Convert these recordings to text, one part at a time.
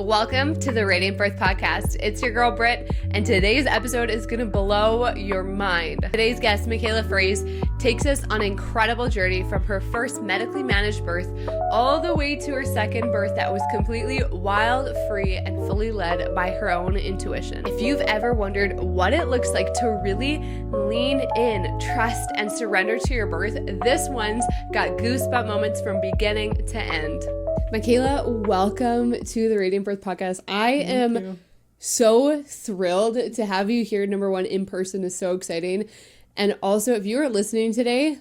Welcome to the Radiant Birth Podcast. It's your girl Britt, and today's episode is going to blow your mind. Today's guest, Mikaela, takes us on an incredible journey from her first medically managed birth all the way to her second birth that was completely wild, free, and fully led by her own intuition. If you've ever wondered what it looks like to really lean in, trust, and surrender to your birth, this one's got goosebump moments from beginning to end. Mikaela, welcome to the Radiant Birth Podcast. I am so thrilled to have you here. Number one, in person is so exciting. And also, if you are listening today,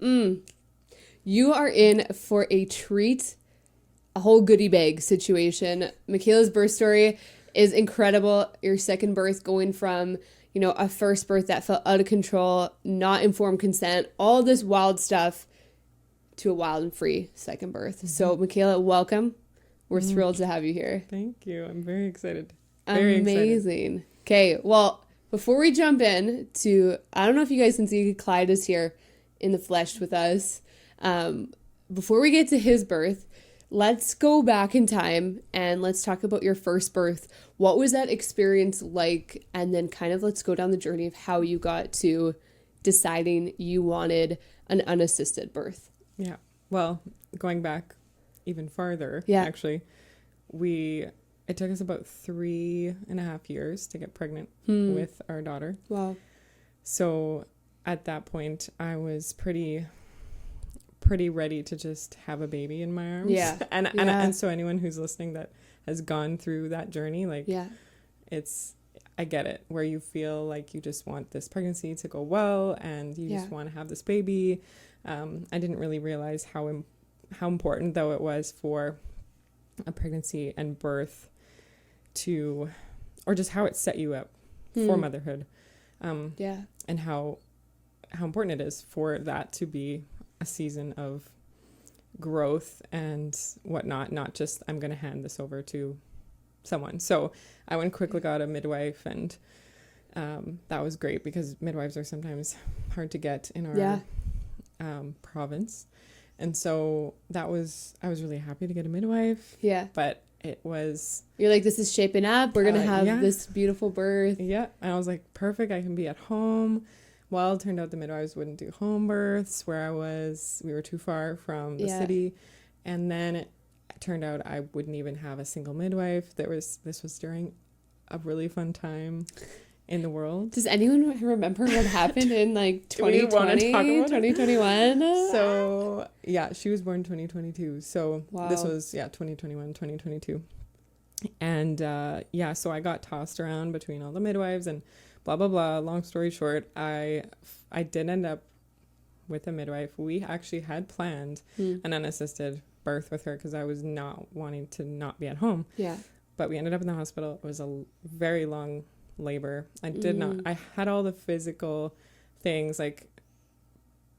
you are in for a treat, a whole goodie bag situation. Mikaela's birth story is incredible. Your second birth going from, a first birth that felt out of control, not informed consent, all this wild stuff, to a wild and free second birth. Mm-hmm. So, Mikaela, welcome. We're thrilled to have you here. Thank you. I'm very excited. Amazing. Okay, well, before we jump in to, I don't know if you guys can see Clyde is here in the flesh with us. Before we get to his birth, let's go back in time and let's talk about your first birth. What was that experience like? And then kind of let's go down the journey of how you got to deciding you wanted an unassisted birth. Yeah. Well, going back even farther, actually, it took us about 3.5 years to get pregnant with our daughter. Wow. So at that point, I was pretty ready to just have a baby in my arms. Yeah. And so anyone who's listening that has gone through that journey, I get it, where you feel like you just want this pregnancy to go well and you just want to have this baby. I didn't really realize how important, though, it was for a pregnancy and birth or just how it set you up for motherhood. And how important it is for that to be a season of growth and whatnot, not just I'm going to hand this over to someone. So I went quickly, got a midwife, and that was great because midwives are sometimes hard to get in our province. And so I was really happy to get a midwife. Yeah. But it was... You're like, this is shaping up. We're going to have this beautiful birth. Yeah. And I was like, perfect. I can be at home. Well, it turned out the midwives wouldn't do home births where I was. We were too far from the city. And then it turned out I wouldn't even have a single midwife. This was during a really fun time in the world. Does anyone remember what happened in 2020, 2021? So she was born 2022. So this was 2021, 2022. And so I got tossed around between all the midwives and blah, blah, blah. Long story short, I did end up with a midwife. We actually had planned an unassisted birth with her because I was not wanting to not be at home. Yeah. But we ended up in the hospital. It was a very long labor. I had all the physical things like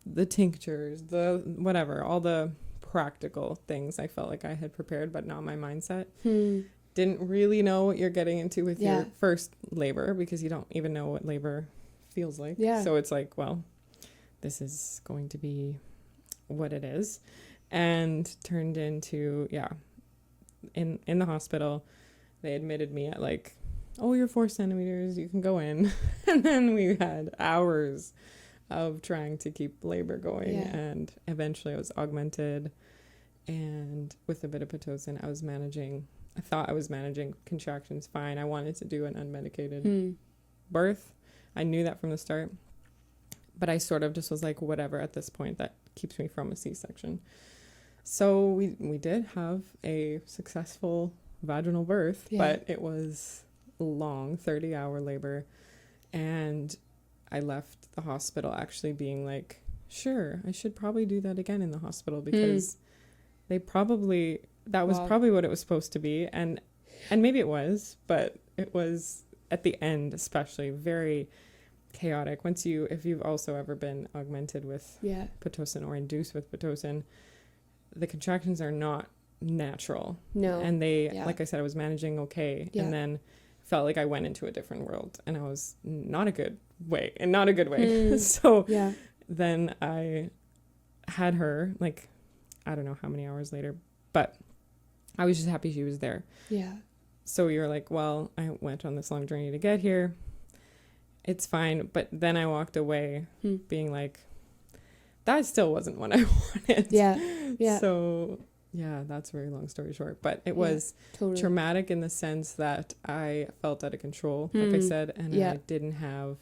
the tinctures, the whatever, all the practical things I felt like I had prepared, but not my mindset. Didn't really know what you're getting into with your first labor because you don't even know what labor feels like. Yeah. So it's like, well, this is going to be what it is. And turned into, in the hospital, they admitted me at you're 4 centimeters, you can go in. And then we had hours of trying to keep labor going. Yeah. And eventually I was augmented. And with a bit of Pitocin, I thought I was managing contractions fine. I wanted to do an unmedicated birth. I knew that from the start. But I sort of just was like, whatever at this point, that keeps me from a C-section. So we did have a successful vaginal birth, but it was long, 30-hour labor. And I left the hospital actually being like, sure, I should probably do that again in the hospital because that was probably what it was supposed to be. And maybe it was, but it was at the end especially very chaotic. If you've also ever been augmented with Pitocin or induced with Pitocin, the contractions are not natural. No. And they, like I said, I was managing okay. Yeah. And then felt like I went into a different world and I was not a good way. So then I had her I don't know how many hours later, but I was just happy she was there. Yeah. so you're like, well, I went on this long journey to get here. It's fine. But then I walked away being like, that still wasn't what I wanted. Yeah. So yeah, that's a very long story short. But it was totally traumatic in the sense that I felt out of control, like I said, and I didn't have,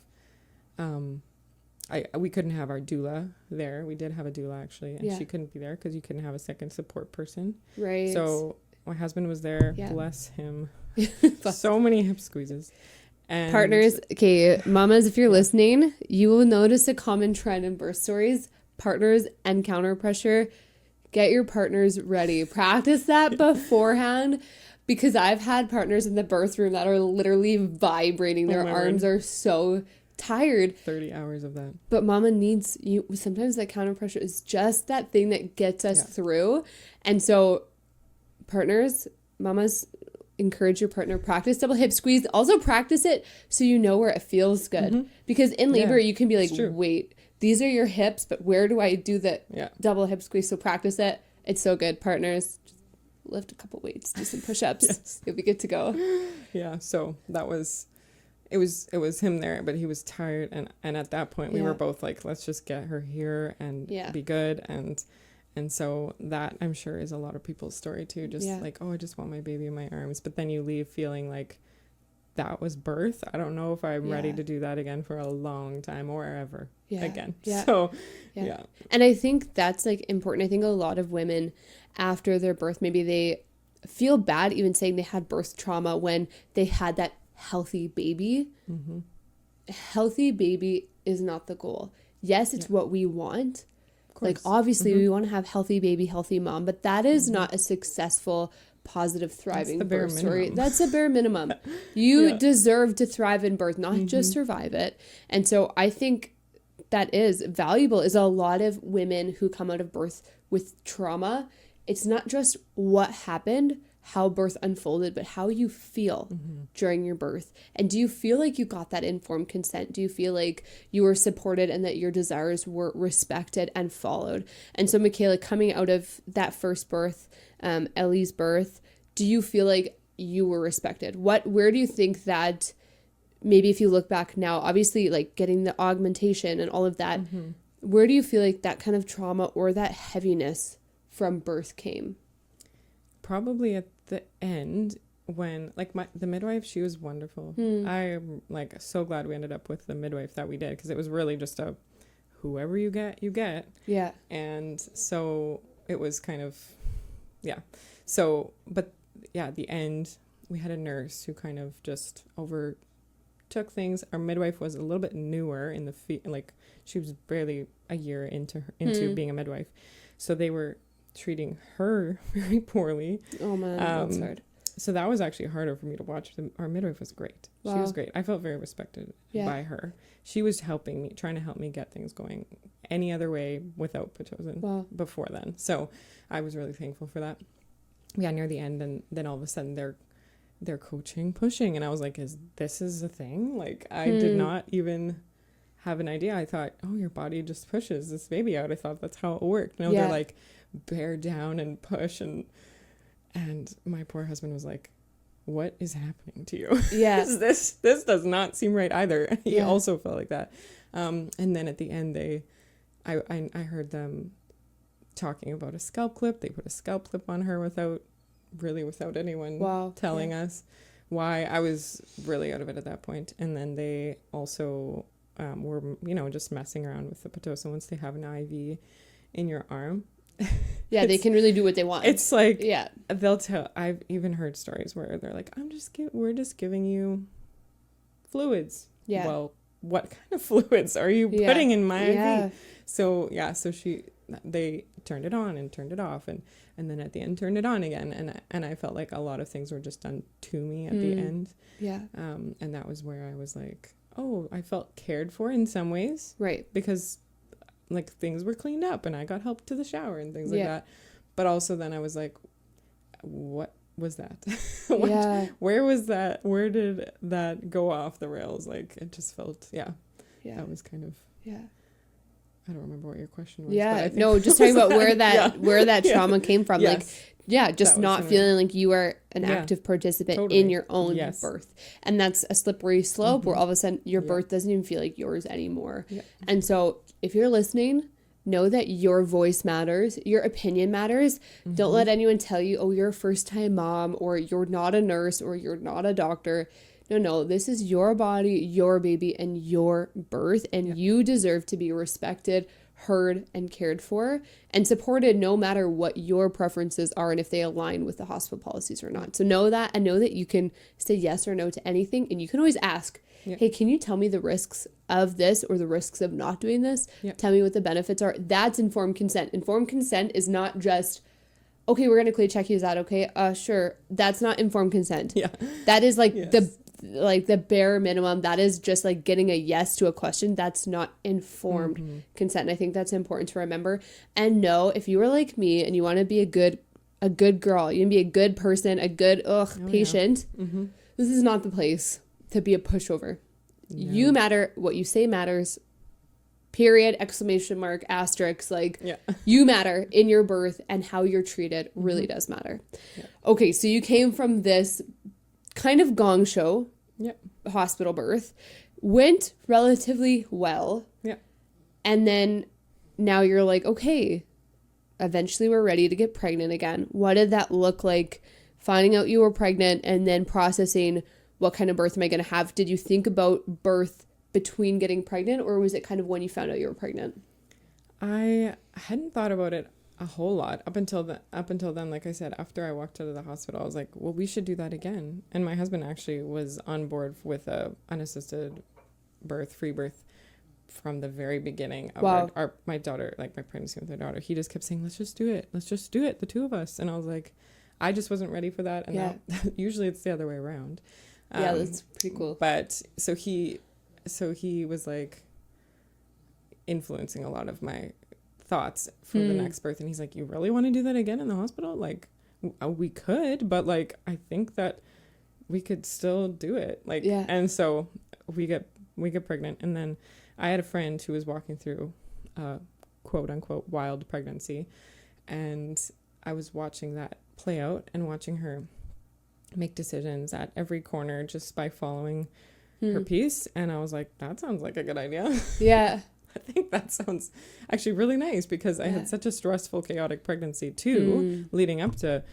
we couldn't have our doula there. We did have a doula actually, and she couldn't be there because you couldn't have a second support person. Right. So my husband was there. Bless him. So many hip squeezes. And partners, okay, mamas, if you're listening, you will notice a common trend in birth stories. Partners and counter pressure. Get your partners ready. Practice that beforehand, because I've had partners in the birth room that are literally vibrating. Their arms are so tired. 30 hours of that. But mama needs you. Sometimes that counter pressure is just that thing that gets us through. And so partners, mamas, encourage your partner, practice double hip squeeze. Also practice it so you know where it feels good. Because in labor, you can be like, wait, these are your hips, but where do I do the double hip squeeze? So practice it. It's so good. Partners, just lift a couple weights, do some push-ups. You'll be good to go. Yeah. So that was, it was him there, but he was tired. And at that point we were both like, let's just get her here and be good. And so that, I'm sure, is a lot of people's story too. Just like, oh, I just want my baby in my arms. But then you leave feeling like that was birth. I don't know if I'm ready to do that again for a long time or ever again. So, And I think that's like important. I think a lot of women after their birth, maybe they feel bad even saying they had birth trauma when they had that healthy baby. Healthy baby is not the goal. Yes, it's what we want. Like, obviously, we want to have healthy baby, healthy mom, but that is not a successful, positive, thriving birth story. That's a bare minimum. You deserve to thrive in birth, not just survive it. And so I think that is valuable, is a lot of women who come out of birth with trauma. It's not just what happened, how birth unfolded, but how you feel during your birth. And do you feel like you got that informed consent? Do you feel like you were supported and that your desires were respected and followed? And so, Mikaela, coming out of that first birth, Ellie's birth, do you feel like you were respected? Where do you think that, maybe if you look back now, obviously like getting the augmentation and all of that, where do you feel like that kind of trauma or that heaviness from birth came? Probably at the end, when like the midwife, she was wonderful. I'm like so glad we ended up with the midwife that we did, because it was really just a whoever you get. Yeah. And so it was kind of, so, but at the end we had a nurse who kind of just overtook things. Our midwife was a little bit newer in the like she was barely a year into being a midwife, so they were treating her very poorly. Oh man, that's hard. So that was actually harder for me to watch. Our midwife was great. Wow. She was great. I felt very respected by her. She was trying to help me get things going any other way without Pitocin before then. So I was really thankful for that. Near the end, and then all of a sudden they're coaching, pushing, and I was like, this is a thing? Like, I did not even have an idea. I thought, oh, your body just pushes this baby out. I thought that's how it worked. No, they're like, bear down and push, and my poor husband was like, what is happening to you? This does not seem right either. He also felt like that. And then at the end I heard them talking about a scalp clip. They put a scalp clip on her without anyone telling us why. I was really out of it at that point. And then they also were just messing around with the Pitocin once they have an IV in your arm. They can really do what they want. It's like, they'll tell. I've even heard stories where they're like, we're just giving you fluids. Well, what kind of fluids are you putting in my IV? So they turned it on and turned it off, and then at the end turned it on again, and I felt like a lot of things were just done to me at the end. And that was where I was like, oh, I felt cared for in some ways, right? Because like things were cleaned up and I got help to the shower and things like that. But also then I was like, what was that? Where was that? Where did that go off the rails? Like, it just felt, that was kind of, I don't remember what your question was. Yeah. But I think No, just talking about where that yeah. trauma came from. Yes. Like, yeah, just not feeling like you are an active participant in your own birth. And that's a slippery slope where all of a sudden your birth doesn't even feel like yours anymore. Yeah. And so if you're listening, know that your voice matters, your opinion matters. Don't let anyone tell you, oh, you're a first-time mom, or you're not a nurse, or you're not a doctor. No, this is your body, your baby, and your birth, and you deserve to be respected, heard, and cared for, and supported no matter what your preferences are and if they align with the hospital policies or not. So know that, and know that you can say yes or no to anything, and you can always ask, hey, can you tell me the risks of this or the risks of not doing this? Tell me what the benefits are. That's informed consent. Informed consent is not just, okay, we're going to clear check you. Is that okay? Sure. That's not informed consent. Yeah. That is like the bare minimum. That is just like getting a yes to a question. That's not informed consent. And I think that's important to remember. And know, if you are like me and you want to be a good girl, you want to be a good person, a good patient, this is not the place to be a pushover. No. You matter. What you say matters. Period, exclamation mark, asterisk, you matter in your birth, and how you're treated really does matter. Yeah. Okay, so you came from this kind of gong show, hospital birth, went relatively well. Yeah. And then now you're like, okay, eventually we're ready to get pregnant again. What did that look like, finding out you were pregnant and then processing what kind of birth am I going to have? Did you think about birth between getting pregnant, or was it kind of when you found out you were pregnant? I hadn't thought about it a whole lot up until then. Like I said, after I walked out of the hospital, I was like, well, we should do that again. And my husband actually was on board with a unassisted birth, free birth, from the very beginning of my daughter, like my pregnancy with our daughter. He just kept saying, let's just do it, the two of us. And I was like, I just wasn't ready for that. And now, usually it's the other way around. That's pretty cool. But so he was like influencing a lot of my thoughts for the next birth. And he's like, you really want to do that again in the hospital? Like, we could, but like, I think that we could still do it. Like, and so we get pregnant. And then I had a friend who was walking through a quote unquote wild pregnancy. And I was watching that play out and watching her make decisions at every corner just by following her piece. And I was like, that sounds like a good idea. Yeah. I think that sounds actually really nice, because I had such a stressful, chaotic pregnancy too, leading up to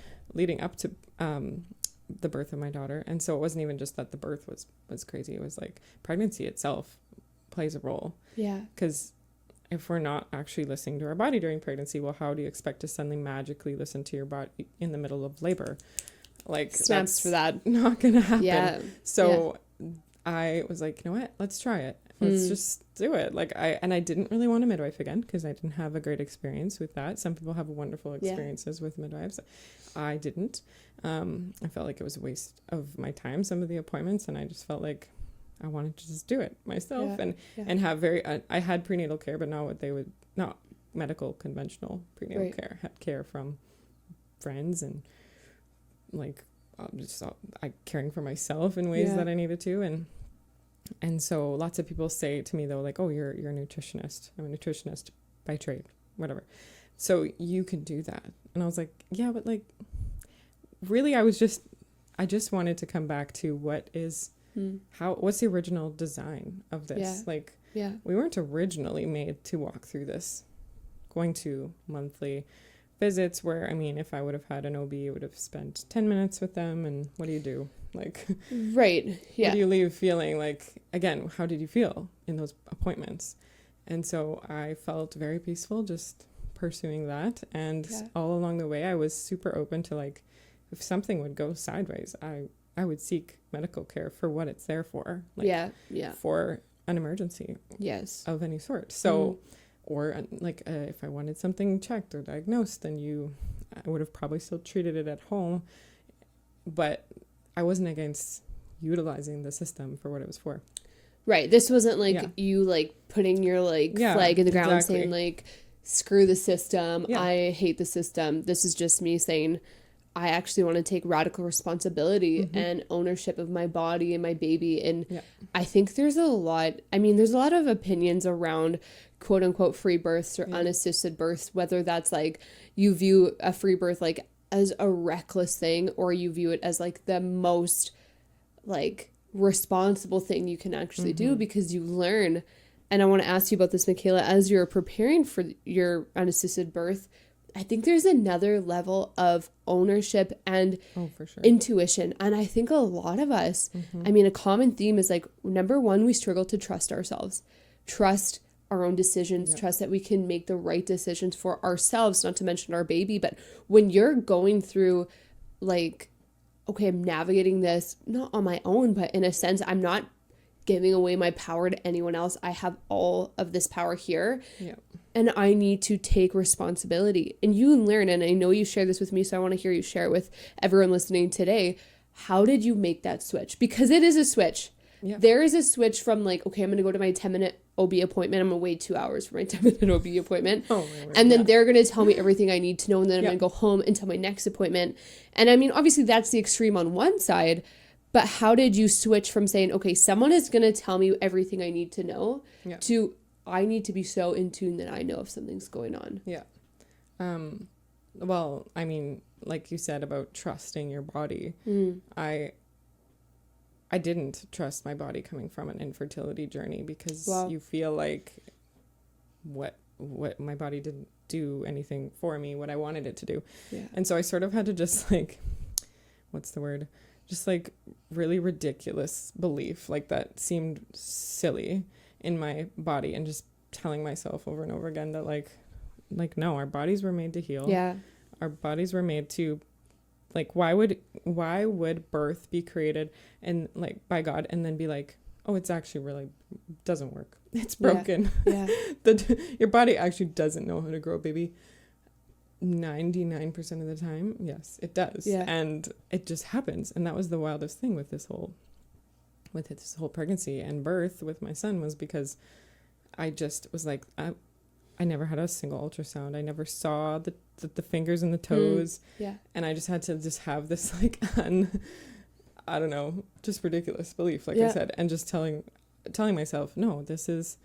the birth of my daughter. And so it wasn't even just that the birth was crazy. It was like pregnancy itself plays a role. Yeah. Because if we're not actually listening to our body during pregnancy, well, how do you expect to suddenly magically listen to your body in the middle of labor? Like, snaps for that. Not gonna happen. Yeah. So I was like, you know what? Let's try it. Let's just do it. Like, I didn't really want a midwife again, because I didn't have a great experience with that. Some people have wonderful experiences with midwives. I didn't. I felt like it was a waste of my time, some of the appointments, and I just felt like I wanted to just do it myself and have I had prenatal care, but not medical conventional prenatal care. Had care from friends and like caring for myself in ways that I needed to. And so lots of people say to me, though, like, oh, you're a nutritionist. I'm a nutritionist by trade, whatever. So you can do that. And I was like, yeah, but like, really, I just wanted to come back to what's the original design of this? We weren't originally made to walk through this, going to monthly visits where, I mean, if I would have had an OB, I would have spent 10 minutes with them. And what do you do? Like, right. Yeah. What do you leave feeling like, again, how did you feel in those appointments? And so I felt very peaceful just pursuing that. And all along the way, I was super open to, like, if something would go sideways, I would seek medical care for what it's there for. Like, for an emergency. Yes. Of any sort. So, or like if I wanted something checked or diagnosed, then I would have probably still treated it at home. But I wasn't against utilizing the system for what it was for. Right. This wasn't like you like putting your like flag in the ground saying like, screw the system. Yeah. I hate the system. This is just me saying, I actually want to take radical responsibility and ownership of my body and my baby. And I think there's a lot of opinions around quote unquote free births or unassisted births, whether that's like you view a free birth like as a reckless thing, or you view it as like the most like responsible thing you can actually do, because you learn. And I want to ask you about this, Mikaela, as you're preparing for your unassisted birth. I think there's another level of ownership and for sure. intuition. And I think a lot of us, I mean, a common theme is like, number one, we struggle to trust ourselves, trust our own decisions, trust that we can make the right decisions for ourselves, not to mention our baby. But when you're going through like, okay, I'm navigating this, not on my own, but in a sense, I'm not giving away my power to anyone else. I have all of this power here. Yeah. And I need to take responsibility. And you learn, and I know you share this with me, so I want to hear you share it with everyone listening today. How did you make that switch? Because it is a switch. Yeah. There is a switch from like, okay, I'm going to go to my 10-minute OB appointment. I'm going to wait 2 hours for my 10-minute OB appointment. And then they're going to tell me everything I need to know. And then I'm going to go home until my next appointment. And I mean, obviously that's the extreme on one side. But how did you switch from saying, okay, someone is going to tell me everything I need to know to I need to be so in tune that I know if something's going on? Yeah. Well, I mean, like you said about trusting your body, I didn't trust my body coming from an infertility journey, because you feel like what my body didn't do anything for me, what I wanted it to do. Yeah. And so I sort of had to just like, what's the word? Just like really ridiculous belief, like that seemed silly in my body, and just telling myself over and over again that like no, our bodies were made to heal. Yeah. Our bodies were made to, like, why would birth be created and like by God and then be like, oh, it's actually really doesn't work. It's broken. Yeah. Your body actually doesn't know how to grow a baby. 99% of the time, yes, it does. Yeah. And it just happens. And that was the wildest thing with this whole pregnancy and birth with my son, was because I just was like, I never had a single ultrasound. I never saw the fingers and the toes. Yeah. And I just had to just have this like I don't know, just ridiculous belief, like I said, and just telling myself, no, this is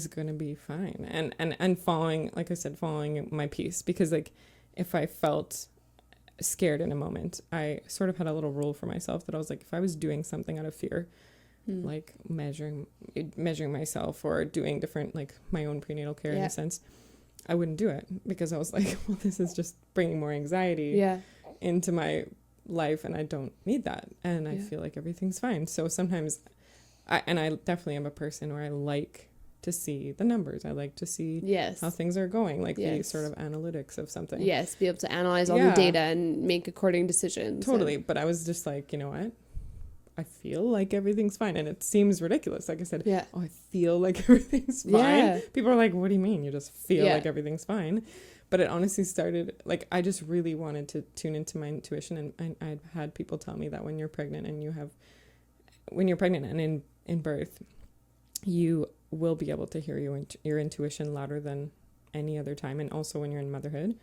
going to be fine. And following, like I said, following my peace, because like if I felt scared in a moment, I sort of had a little rule for myself that I was like, if I was doing something out of fear, like measuring myself or doing different, like my own prenatal care in a sense, I wouldn't do it, because I was like, well, this is just bringing more anxiety into my life, and I don't need that. And I feel like everything's fine. So sometimes I definitely am a person where I like to see the numbers. I like to see how things are going, like the sort of analytics of something. Yes, be able to analyze all the data and make according decisions. Totally. But I was just like, you know what? I feel like everything's fine. And it seems ridiculous. Like I said, oh, I feel like everything's fine. Yeah. People are like, what do you mean? You just feel like everything's fine. But it honestly started, like, I just really wanted to tune into my intuition. And I'd had people tell me that when you're pregnant and in birth, you will be able to hear your intuition louder than any other time. And also when you're in motherhood,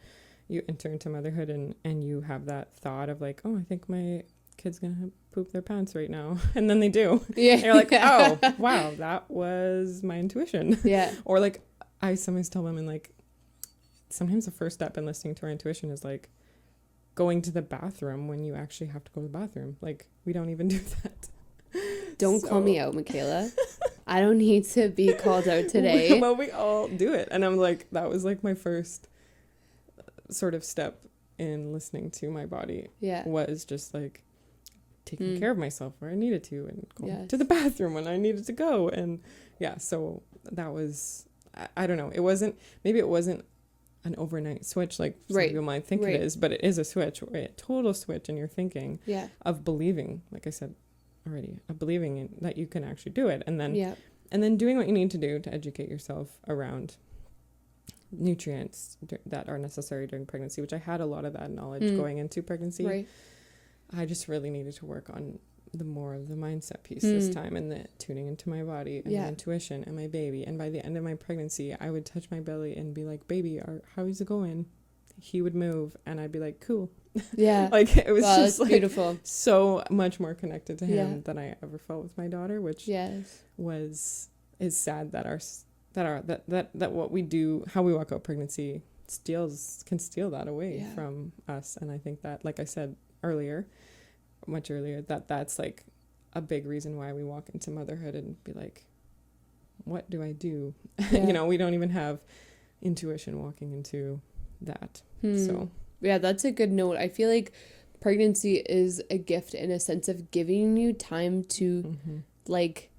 you enter into motherhood and you have that thought of like, oh, I think my kid's gonna poop their pants right now, and then they do. Yeah. And you're like, oh wow, that was my intuition. Yeah. Or like I sometimes tell women, like, sometimes the first step in listening to our intuition is like going to the bathroom when you actually have to go to the bathroom. Like, we don't even do that. Don't call me out, Mikaela. I don't need to be called out today. Well, we all do it. And I'm like, that was like my first sort of step in listening to my body. Yeah. Was just like taking care of myself where I needed to, and going to the bathroom when I needed to go. And so that was, I don't know. It wasn't an overnight switch like some people might think it is, but it is a switch, a total switch in your thinking of believing, like I said already, of believing in, that you can actually do it, and then doing what you need to do to educate yourself around nutrients that are necessary during pregnancy, which I had a lot of that knowledge going into pregnancy. Right. I just really needed to work on the more of the mindset piece this time, and the tuning into my body and my intuition and my baby. And by the end of my pregnancy, I would touch my belly and be like, baby, how is it going? he would move and I'd be like, cool. Yeah. Like it was just like beautiful. So much more connected to him than I ever felt with my daughter, which is sad that what we do, how we walk out pregnancy can steal that away from us. And I think that, like I said much earlier, that's like a big reason why we walk into motherhood and be like, what do I do? You know, we don't even have intuition walking into that. So yeah, that's a good note. I feel like pregnancy is a gift in a sense of giving you time to like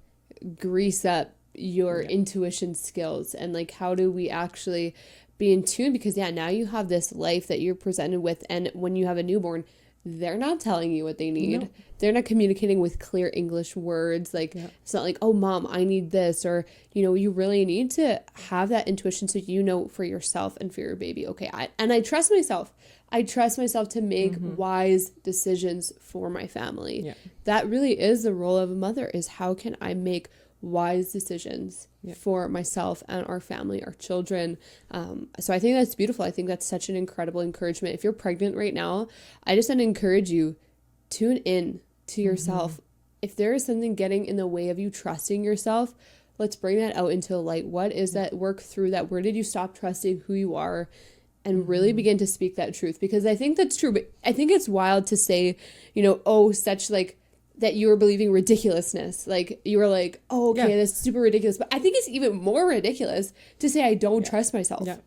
grease up your intuition skills, and like how do we actually be in tune, because now you have this life that you're presented with, and when you have a newborn, they're not telling you what they need. No. They're not communicating with clear English words. Like, it's not like, oh, mom, I need this. Or, you know, you really need to have that intuition so you know for yourself and for your baby, okay, I trust myself. I trust myself to make wise decisions for my family. Yeah. That really is the role of a mother, is how can I make wise decisions for myself and our family, our children. So I think that's beautiful. I think that's such an incredible encouragement. If you're pregnant right now, I just want to encourage you, tune in to yourself. If there is something getting in the way of you trusting yourself, let's bring that out into the light. What is that? Work through that. Where did you stop trusting who you are? And really begin to speak that truth, because I think that's true. But I think it's wild to say, you know, oh, such like that you were believing ridiculousness. Like you were like, oh, okay, this is super ridiculous. But I think it's even more ridiculous to say I don't trust myself. Yeah.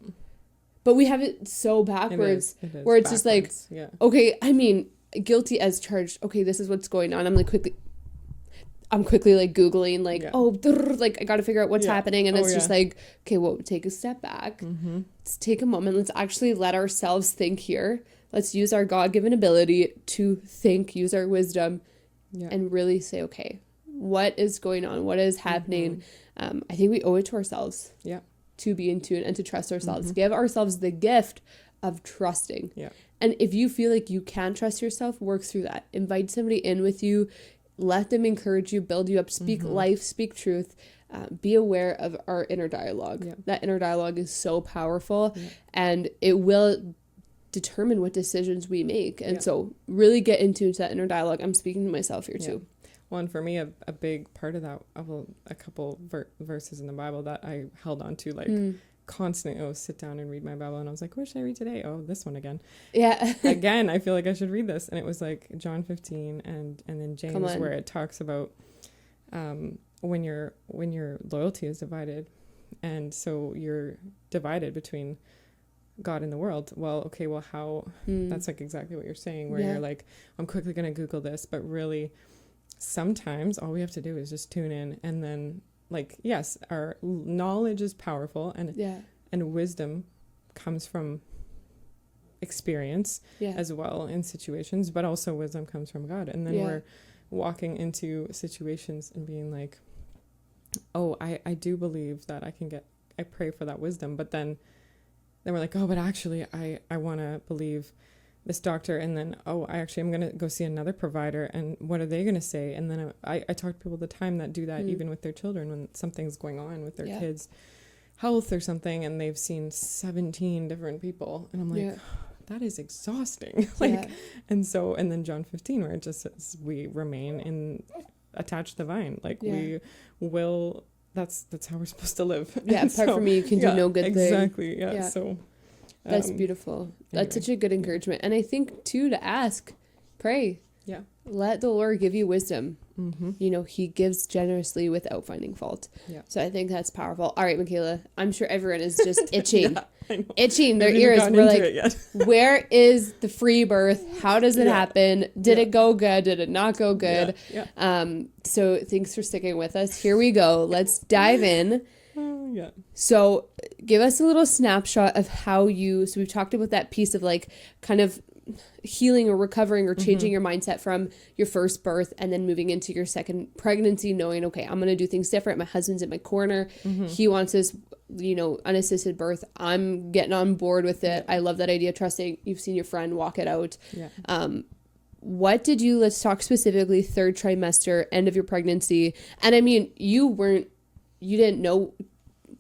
But we have it so backwards, it is where it's backwards. Just like, okay, I mean, guilty as charged. Okay, this is what's going on. I'm quickly like Googling, like, like I got to figure out what's happening. And it's just like, okay, well, take a step back. Let's take a moment. Let's actually let ourselves think here. Let's use our God-given ability to think, use our wisdom, and really say, okay, what is going on? What is happening? I think we owe it to ourselves to be in tune and to trust ourselves. Give ourselves the gift of trusting. And if you feel like you can't trust yourself, work through that. Invite somebody in with you. Let them encourage you, build you up, speak life, speak truth. Be aware of our inner dialogue. That inner dialogue is so powerful, and it will determine what decisions we make. And so really get into that inner dialogue. I'm speaking to myself here too. Well, and for me, a big part of that, a couple verses in the Bible that I held on to, like constantly, sit down and read my Bible. And I was like, what should I read today? Oh, this one again. Yeah. Again, I feel like I should read this. And it was like John 15 and then James, where it talks about when your loyalty is divided. And so you're divided between God and the world. Well, okay, well, how? That's like exactly what you're saying, where you're like, I'm quickly going to Google this. But really, sometimes all we have to do is just tune in, and then, like, yes, our knowledge is powerful, and wisdom comes from experience as well in situations, but also wisdom comes from God. And then we're walking into situations and being like, oh, I do believe that I pray for that wisdom, but then we're like, oh, but actually I want to believe this doctor, and then, oh, I'm going to go see another provider, and what are they going to say? And then I talk to people all the time that do that, even with their children, when something's going on with their kids' health or something, and they've seen 17 different people, and I'm like, that is exhausting. And then John 15, where it just says we remain in attached to the vine, like we will. That's how we're supposed to live. Yeah, apart from me, you can do no good thing. Exactly. Yeah. So that's beautiful. That's such a good encouragement. And I think too, to ask, pray. Yeah. Let the Lord give you wisdom. You know, he gives generously without finding fault. Yeah. So I think that's powerful. All right, Mikaela, I'm sure everyone is just itching. Itching their ears. We're like, where is the free birth? How does it happen? Did it go good? Did it not go good? So thanks for sticking with us. Here we go. Let's dive in. So give us a little snapshot of how so we've talked about that piece of like kind of healing or recovering or changing your mindset from your first birth, and then moving into your second pregnancy, knowing, okay, I'm going to do things different. My husband's in my corner. He wants this, unassisted birth. I'm getting on board with it. I love that idea. Trusting you've seen your friend walk it out. What did you, let's talk specifically third trimester, end of your pregnancy. And I mean, you didn't know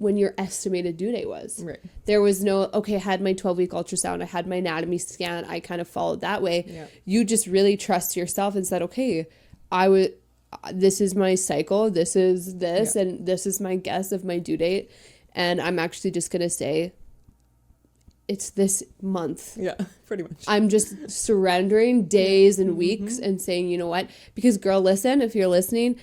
when your estimated due date was. Right. There was no, okay, I had my 12-week ultrasound, I had my anatomy scan, I kind of followed that way. Yeah. You just really trust yourself and said, okay, this is my cycle, this is this, and this is my guess of my due date. And I'm actually just going to say, it's this month. Yeah, pretty much. I'm just surrendering days and weeks and saying, you know what? Because girl, listen, if you're listening,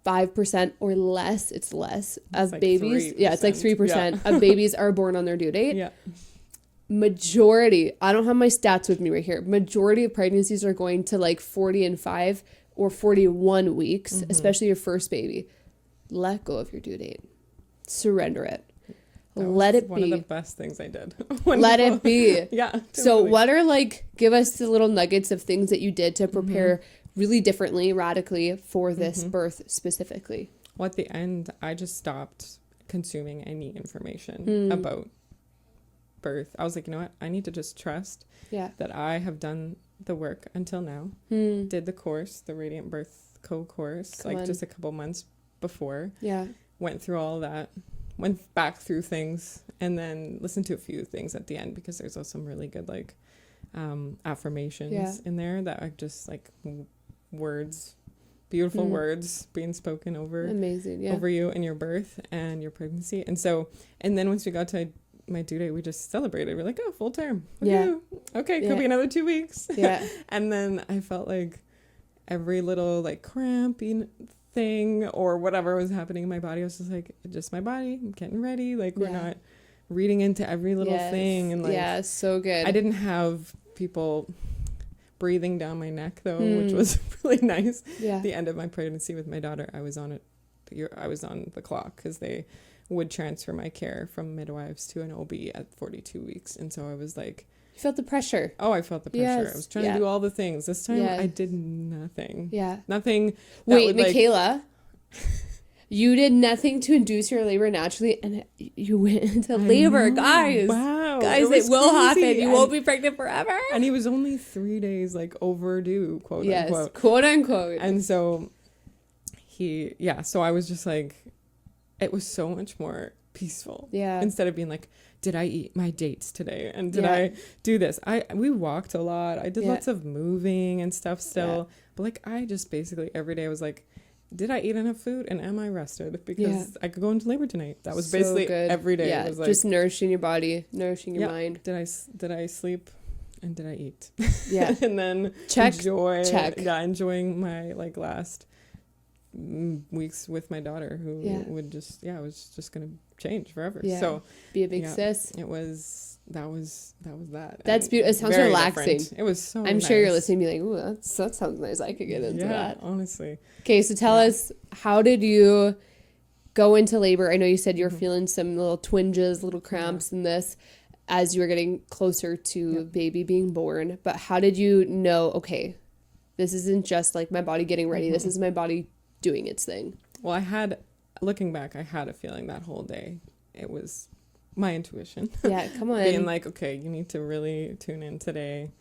5% or less, it's less of like babies. 3%. Yeah, it's like 3% of babies are born on their due date. Yeah. Majority, I don't have my stats with me right here. Majority of pregnancies are going to like 40 and 5 or 41 weeks, especially your first baby. Let go of your due date. Surrender it. Let it be. One of the best things I did. Let it be. Yeah. Totally. So what are like, give us the little nuggets of things that you did to prepare really differently, radically for this birth specifically? Well, at the end, I just stopped consuming any information about birth. I was like, you know what? I need to just trust that I have done the work until now. Did the course, the Radiant Birth course, just a couple months before. Yeah. Went through all that. Went back through things and then listened to a few things at the end because there's also some really good like affirmations in there that are just like words, beautiful words being spoken over over you and your birth and your pregnancy. And then once we got to my due date, we just celebrated. We're like, oh, full term. Okay, could be another 2 weeks. And then I felt like every little like cramping thing or whatever was happening in my body, I was just like, just my body, I'm getting ready. Like we're not reading into every little thing. And like, so good. I didn't have people breathing down my neck though, which was really nice. The end of my pregnancy with my daughter, I was on the clock because they would transfer my care from midwives to an OB at 42 weeks. And so I was like, you felt the pressure. Oh, I felt the pressure. I was trying to do all the things. This time I did nothing. Nothing. Wait, Mikaela, you did nothing to induce your labor naturally and you went into labor, guys. Wow. Guys, it will happen. You won't be pregnant forever. And he was only 3 days like overdue, quote unquote. Quote unquote. And so so I was just like, it was so much more peaceful. Yeah. Instead of being like, did I eat my dates today? And did I do this? We walked a lot. I did lots of moving and stuff still. But like, I just basically every day was like, did I eat enough food? And am I rested? Because I could go into labor tonight. That was basically every day. It was like, just nourishing your body, nourishing your mind. Did I sleep? And did I eat? Yeah. And then enjoying my like last weeks with my daughter who would just was just gonna change forever. So be a big sis. That was that. That's beautiful. It sounds relaxing. Different. It was so I'm nice. sure you're listening and be like, ooh, that sounds nice. I could get into that. Honestly. Okay, so tell us, how did you go into labor? I know you said you were feeling some little twinges, little cramps and this as you were getting closer to baby being born, but how did you know, okay, this isn't just like my body getting ready, this is my body doing its thing? Well, looking back, I had a feeling that whole day. It was my intuition. Yeah, come on. Being like, okay, you need to really tune in today.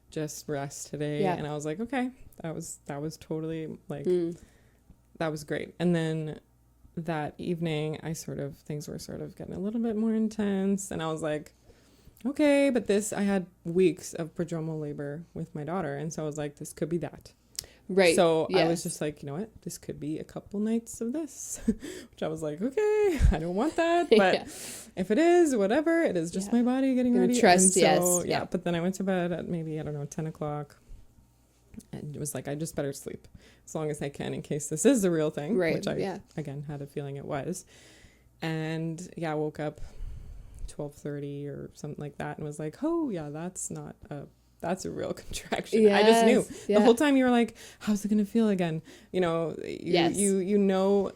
Just rest today. Yeah. And I was like, okay, that was totally like, that was great. And then that evening, things were sort of getting a little bit more intense. And I was like, okay, but I had weeks of prodromal labor with my daughter. And so I was like, this could be that. Right. So I was just like, you know what? This could be a couple nights of this, which I was like, okay, I don't want that. But if it is, whatever, it is just my body getting ready. Trust, and so, But then I went to bed at maybe, 10 o'clock. And it was like, I just better sleep as long as I can in case this is the real thing. Right. Which I, again, had a feeling it was. And I woke up 12:30 or something like that and was like, oh, yeah, that's a real contraction. Yes, I just knew the whole time. You were like, how's it going to feel again? You know, you know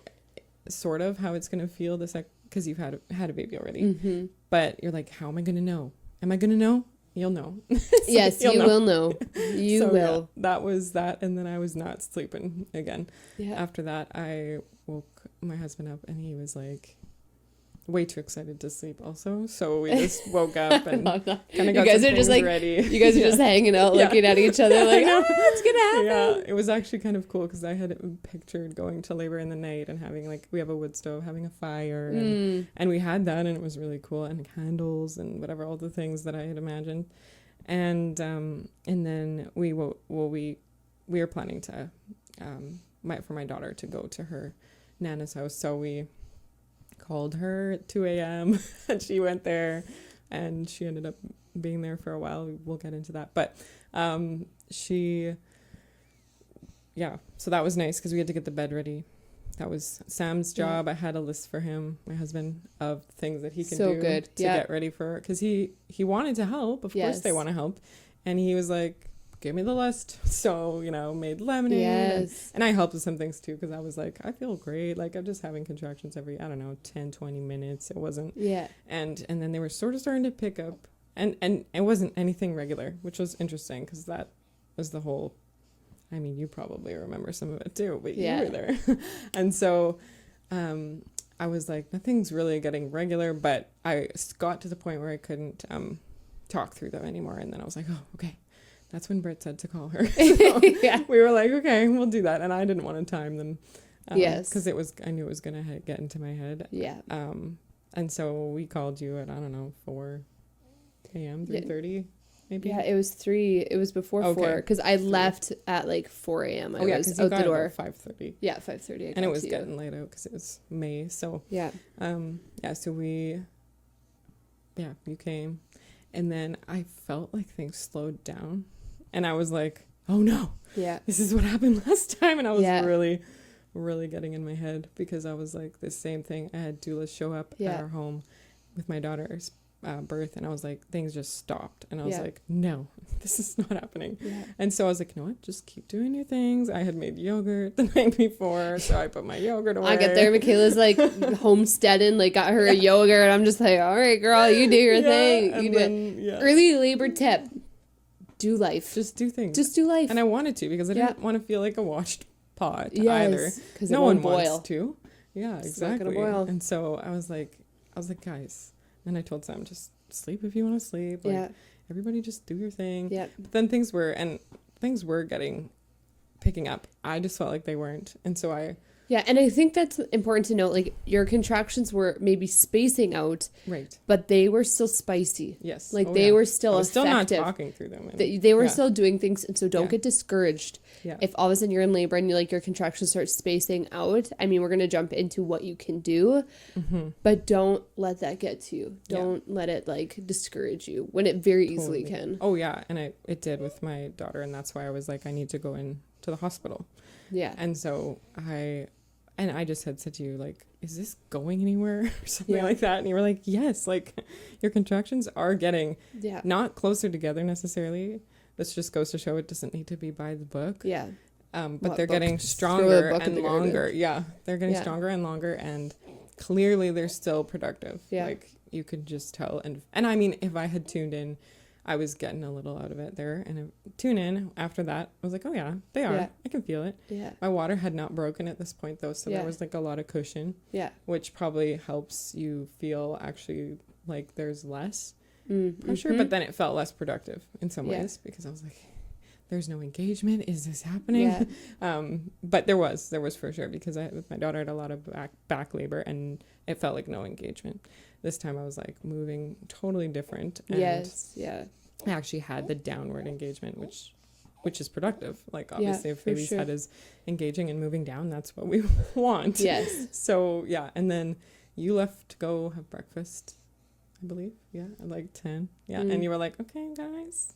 sort of how it's going to feel because you've had a baby already, but you're like, how am I going to know? Am I going to know? You'll know. Yes, you will know. You will. Yeah, that was that. And then I was not sleeping again. Yeah. After that, I woke my husband up and he was like, way too excited to sleep also. So we just woke up and kind of got you guys some are just things like ready. You guys are just hanging out, looking at each other like, oh, what's gonna happen? Yeah, it was actually kind of cool because I had pictured going to labor in the night and having like, we have a wood stove, having a fire, and we had that, and it was really cool, and candles and whatever, all the things that I had imagined. And then we were planning to for my daughter to go to her Nana's house, so we called her at 2 a.m. and she went there, and she ended up being there for a while. We'll get into that, but so that was nice because we had to get the bed ready. That was Sam's job. I had a list for him, my husband, of things that he can do to get ready for her, because he wanted to help. Of course they want to help, and he was like, give me the list. So, made lemonade. And I helped with some things too, because I was like, I feel great. Like, I'm just having contractions every, 10, 20 minutes. It wasn't. Yeah. And then they were sort of starting to pick up. And it wasn't anything regular, which was interesting, because that was the whole, you probably remember some of it too, but you were there. And so I was like, nothing's really getting regular, but I got to the point where I couldn't talk through them anymore. And then I was like, oh, okay. That's when Britt said to call her. So we were like, okay, we'll do that. And I didn't want to time them. Because I knew it was going to get into my head. Yeah. And so we called you at, 4 a.m., 3:30 maybe? Yeah, it was 3. It was before 4, because I left at like 4 a.m. I was out the door. At 5:30. Yeah, 5:30. And it was getting late out because it was May. So so you came. And then I felt like things slowed down. And I was like, oh no, this is what happened last time. And I was really, really getting in my head, because I was like, the same thing. I had doulas show up at our home with my daughter's birth. And I was like, things just stopped. And I was like, no, this is not happening. Yeah. And so I was like, you know what? Just keep doing your things. I had made yogurt the night before. So I put my yogurt away. I get there. Michaela's like homesteading, like got her a yogurt. And I'm just like, all right, girl, you do your thing. You do it. Early labor tip. Do life. Just do things. Just do life. And I wanted to, because I didn't want to feel like a washed pot either. Because no one wants to. Yeah, exactly. It's not gonna boil. And so I was like, guys. And I told Sam, just sleep if you want to sleep. Like, everybody just do your thing. Yeah. But then things were picking up. I just felt like they weren't. And so and I think that's important to note. Like, your contractions were maybe spacing out, right? But they were still spicy. Yes, like they were still effective. Still not talking through them. They were still doing things, and so don't get discouraged. Yeah. If all of a sudden you're in labor and your contractions start spacing out, we're gonna jump into what you can do, but don't let that get to you. Don't let it discourage you when it very easily can. Oh yeah, and it did with my daughter, and that's why I was like, I need to go in to the hospital. Yeah, and so I just had said to you, like, is this going anywhere or something like that? And you were like, yes, like, your contractions are getting not closer together necessarily. This just goes to show it doesn't need to be by the book. Yeah. But they're getting stronger and longer. Yeah. They're getting stronger and longer, and clearly they're still productive. Yeah. Like, you could just tell. And if I had tuned in, I was getting a little out of it there, and I tune in after that. I was like, oh yeah, they are. Yeah. I can feel it. Yeah. My water had not broken at this point though, so there was a lot of cushion. Yeah. Which probably helps you feel actually like there's less pressure, but then it felt less productive in some ways, because I was like, there's no engagement. Is this happening? Yeah. But there was for sure, because with my daughter I had a lot of back labor, and it felt like no engagement. This time I was like moving totally different. And I actually had the downward engagement, which is productive. Like, obviously if baby's head is engaging and moving down, that's what we want. Yes. So and then you left to go have breakfast, I believe. Yeah. At like 10. Yeah. And you were like, okay, guys,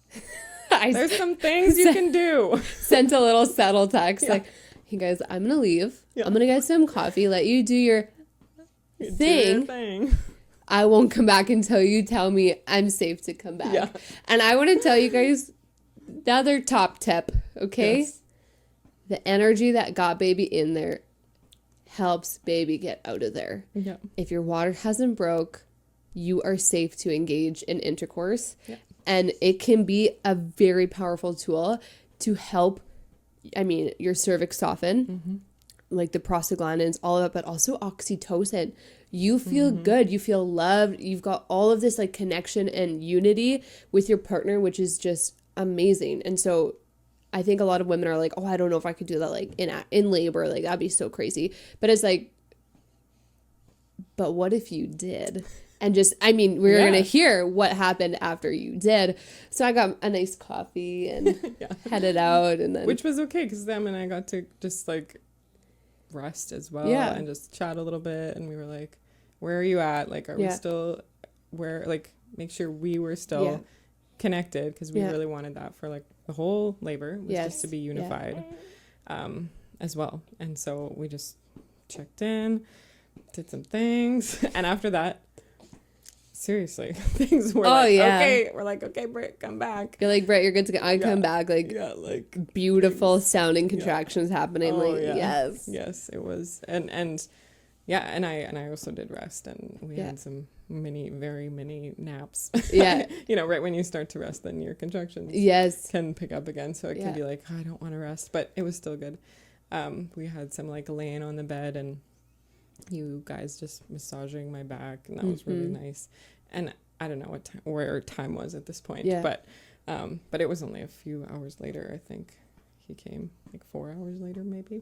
there's some things you can do. Sent a little subtle text like, hey guys, I'm going to leave. Yeah. I'm going to get some coffee, let you do your thing. I won't come back until you tell me I'm safe to come back. Yeah. And I want to tell you guys another top tip, okay? Yes. The energy that got baby in there helps baby get out of there. Yeah. If your water hasn't broke, you are safe to engage in intercourse. Yeah. And it can be a very powerful tool to help, your cervix soften. like the prostaglandins, all of it, but also oxytocin. You feel good. You feel loved. You've got all of this like connection and unity with your partner, which is just amazing. And so I think a lot of women are like, oh, I don't know if I could do that like in labor. Like that'd be so crazy. But it's like, but what if you did? And just, I mean, we're going to hear what happened after you did. So I got a nice coffee and headed out. And then, which was okay because Sam and I got to just like rest as well and just chat a little bit. And we were like, where are you at? Like, are we still where, like, make sure we were still connected because we really wanted that for like the whole labor was just to be unified as well. And so we just checked in, did some things. And after that, seriously, things were okay, Britt, come back. You're like, Britt, you're good to go. I come back, like beautiful sounding contractions happening. Yes, it was. And I also did rest, and we had some very many naps. Yeah. Right when you start to rest, then your contractions can pick up again. So it can be like, oh, I don't want to rest, but it was still good. We had some like laying on the bed and you guys just massaging my back, and that was really nice. And I don't know where time was at this point, but it was only a few hours later. I think he came like 4 hours later, maybe.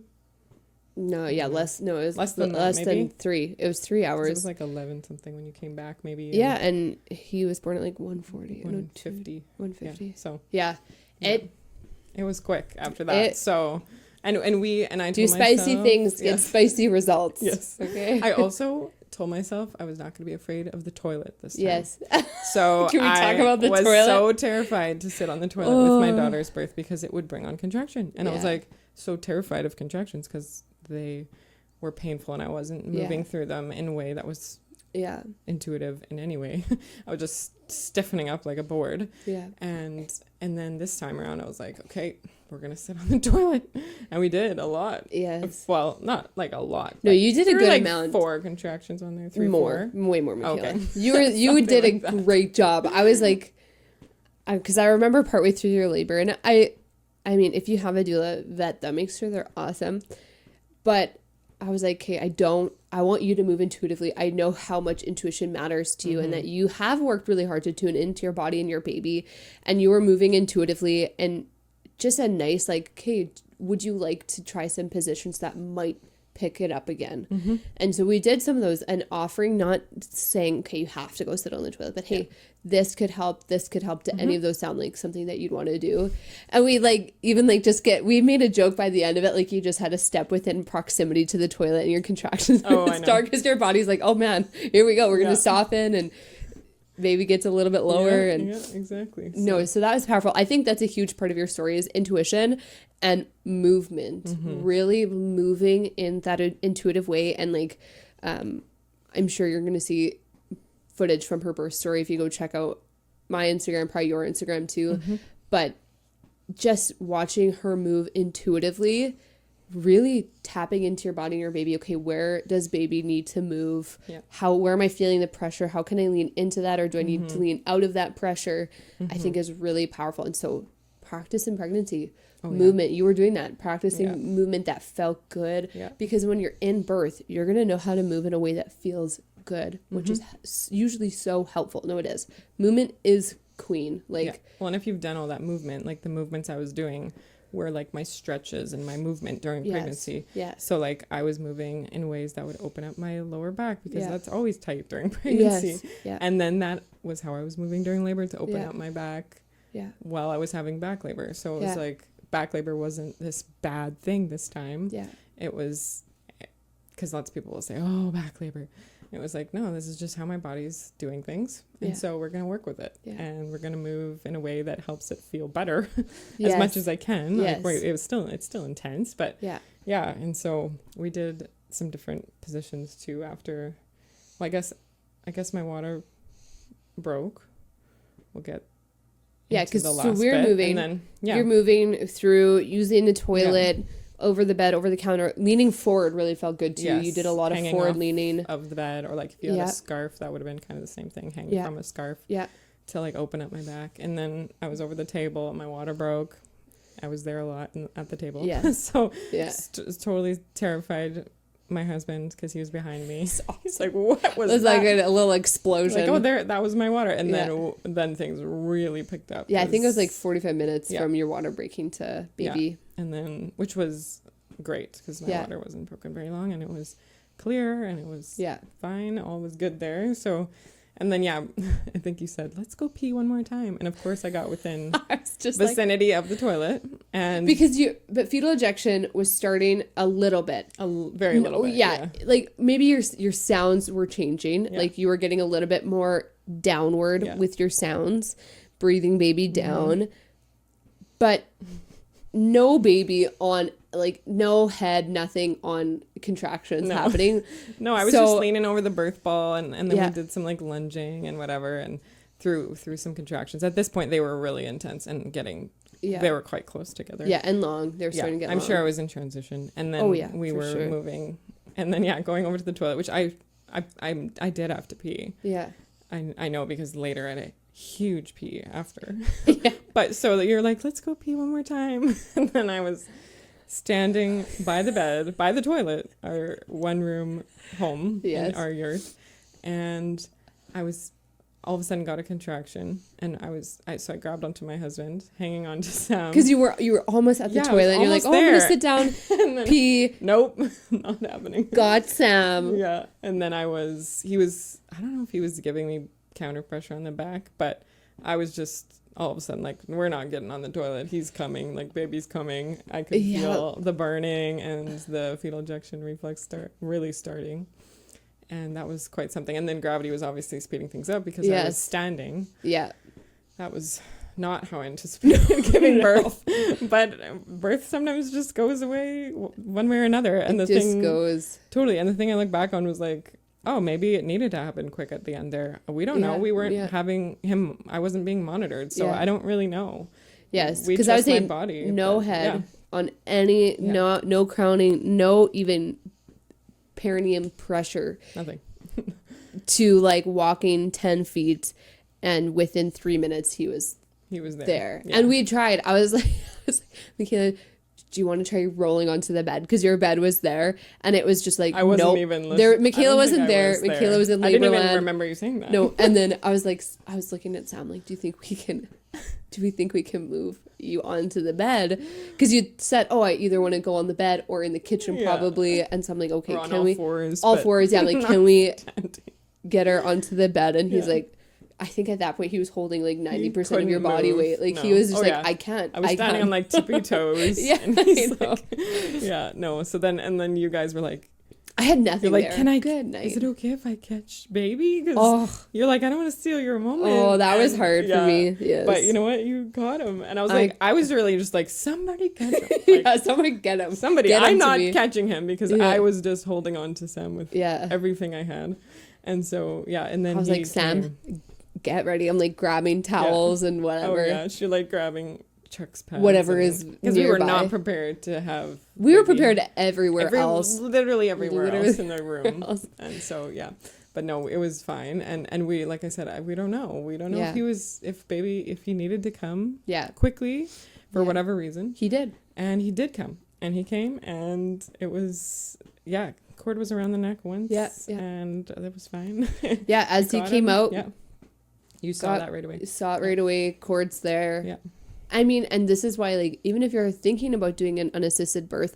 No, it was less than 3. It was 3 hours. It was like 11 something when you came back, maybe. Yeah, and he was born at like 1:40. 1:50. 1:50. Yeah, so it was quick after that. So. And I told myself, do spicy things, get spicy results. Yes. Okay. I also told myself I was not going to be afraid of the toilet this time. Yes. So can we talk about the toilet? I was so terrified to sit on the toilet with my daughter's birth because it would bring on contraction. And I was like so terrified of contractions because they were painful and I wasn't moving through them in a way that was intuitive in any way. I was just stiffening up like a board. Yeah. And then this time around I was like, okay, we're going to sit on the toilet. And we did a lot. Yes. Well, not like a lot. No, you did a good amount. 4 contractions on there. 3, more. 4. Way more, Mikaela. Okay. You did a great job. I was like, because I remember partway through your labor, and I mean, if you have a doula, vet them, make sure they're awesome. But I was like, okay, I want you to move intuitively. I know how much intuition matters to you and that you have worked really hard to tune into your body and your baby, and you were moving intuitively, and just a nice, like, okay, would you like to try some positions that might pick it up again? And so we did some of those, and offering, not saying, okay, you have to go sit on the toilet, but hey, this could help. Do any of those sound like something that you'd want to do? And we we made a joke by the end of it, like you just had to step within proximity to the toilet and your contractions start because your body's like, oh man, here we go. We're going to soften and baby gets a little bit lower. Exactly. So that was powerful. I think that's a huge part of your story is intuition and movement, really moving in that intuitive way. And like, I'm sure you're going to see footage from her birth story if you go check out my Instagram, probably your Instagram too. But just watching her move intuitively, really tapping into your body and your baby. Okay, where does baby need to move? Where am I feeling the pressure? How can I lean into that, or do I need to lean out of that pressure? I think is really powerful. And so practice in pregnancy, movement. You were doing that, practicing movement that felt good, because when you're in birth, you're going to know how to move in a way that feels good, which is usually so helpful. No, it is. Movement is queen. Like, well, and if you've done all that movement, like the movements I was doing were like my stretches and my movement during pregnancy. So like I was moving in ways that would open up my lower back because that's always tight during pregnancy. And then that was how I was moving during labor, to open up my back while I was having back labor. So it was like back labor wasn't this bad thing this time. It was, because lots of people will say, oh, back labor. It was like, no, this is just how my body's doing things. And so we're going to work with it. And we're going to move in a way that helps it feel better as much as I can. Like, it's still intense, but And so we did some different positions too after, well, I guess my water broke. We'll get because so we're moving, and then, you're moving through using the toilet, over the bed, over the counter, leaning forward really felt good too. You did a lot of forward leaning of the bed, or like if you had a scarf, that would have been kind of the same thing, hanging from a scarf to like open up my back. And then I was over the table and my water broke, I was there a lot at the table. Yeah. So Yeah. totally terrified my husband because he was behind me. So he's like, what was It was that? like a little explosion. Like, oh, that was my water. And then things really picked up. Yeah, I think it was like 45 minutes Yeah. from your water breaking to baby. Yeah. And then, which was great because my water wasn't broken very long and it was clear and it was fine. All was good there. So, and then, I think you said, let's go pee one more time. And of course I got within vicinity of the toilet. And but fetal ejection was starting a little bit. Very little bit. Yeah. Like maybe your sounds were changing. Yeah. Like you were getting a little bit more downward with your sounds, breathing baby down. Mm-hmm. But no baby on, like no head, nothing on contractions happening. No, I was just leaning over the birth ball and then we did some like lunging and whatever and through some contractions. At this point they were really intense and they were quite close together. Yeah, and long. They were starting to get long. I'm sure I was in transition. And then we were moving and then going over to the toilet, which I did have to pee. Yeah. I know because later I had a huge pee after. Yeah. But so you're like, let's go pee one more time. And then I was standing by the bed, by the toilet, our one room home in our yurt. And I was all of a sudden got a contraction and so I grabbed onto my husband, hanging on to Sam. Because you were almost at the toilet and you're like, I'm gonna sit down, pee. Nope, not happening. Got Sam. Yeah. And then I don't know if he was giving me counter pressure on the back, but I was just all of a sudden like, we're not getting on the toilet. He's coming, like baby's coming. I could feel the burning and the fetal ejection reflex really starting. And that was quite something. And then gravity was obviously speeding things up because I was standing. Yeah. That was not how I anticipated giving birth. But birth sometimes just goes away one way or another. And it just goes. Totally. And the thing I look back on was like, oh, maybe it needed to happen quick at the end there. We don't know. We weren't having him. I wasn't being monitored. So I don't really know. Yes. Because I was saying body, no head on any, no crowning, no even perineum pressure. Nothing. To like walking 10 feet and within 3 minutes he was there. Yeah. And we tried. I was like, Mikaela, do you want to try rolling onto the bed? Because your bed was there, and it was just like, I wasn't even listening. Mikaela wasn't there. Mikaela was in labor land. I didn't even remember you saying that. No, and then I was looking at Sam like, do we think we can move you onto the bed? Because you said, oh, I either want to go on the bed or in the kitchen probably. And so I'm like, okay, can we? All fours, yeah. Like, can we get her onto the bed? And he's like, I think at that point he was holding like 90% of your body weight. Like he was just I can't. I was standing on like tippy toes. And he's like, So then you guys were like, I had nothing. You're like, there. Good night. Is it okay if I catch baby? Because you're like, I don't want to steal your moment. Oh, that was hard for me. Yes. But you know what? You got him. And I was like, I was really just like, somebody get him. Like, somebody get him. Somebody. I'm not catching him because I was just holding on to Sam with everything I had. And so, and then I was like, Sam, get ready. I'm like grabbing towels and whatever. Oh, yeah. She like grabbing Chuck's pads. Whatever is because we were not prepared to have. We were prepared everywhere else. Literally everywhere else in the room. And so, But no, it was fine. And we, like I said, we don't know. We don't know if he needed to come quickly for whatever reason. He did. And he did come. And he came and it was, cord was around the neck once. And that was fine. As he came out. You saw that right away. Saw it right away. Cord's there. Yeah. I mean, and this is why, like, even if you're thinking about doing an unassisted birth,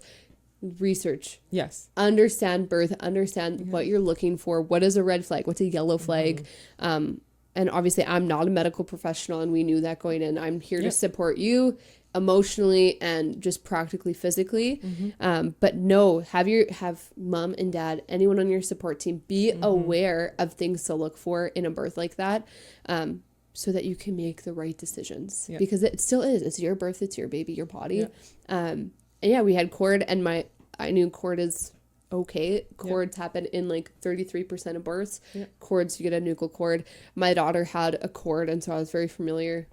research. Yes. Understand birth. Understand what you're looking for. What is a red flag? What's a yellow flag? And obviously, I'm not a medical professional, and we knew that going in. I'm here to support you emotionally and just practically, physically. But no, have mom and dad, anyone on your support team, be aware of things to look for in a birth like that. So that you can make the right decisions because it still is. It's your birth. It's your baby, your body. And we had cord and I knew cord is okay. Cords happen in like 33% of births. Cords, you get a nuchal cord. My daughter had a cord. And so I was very familiar.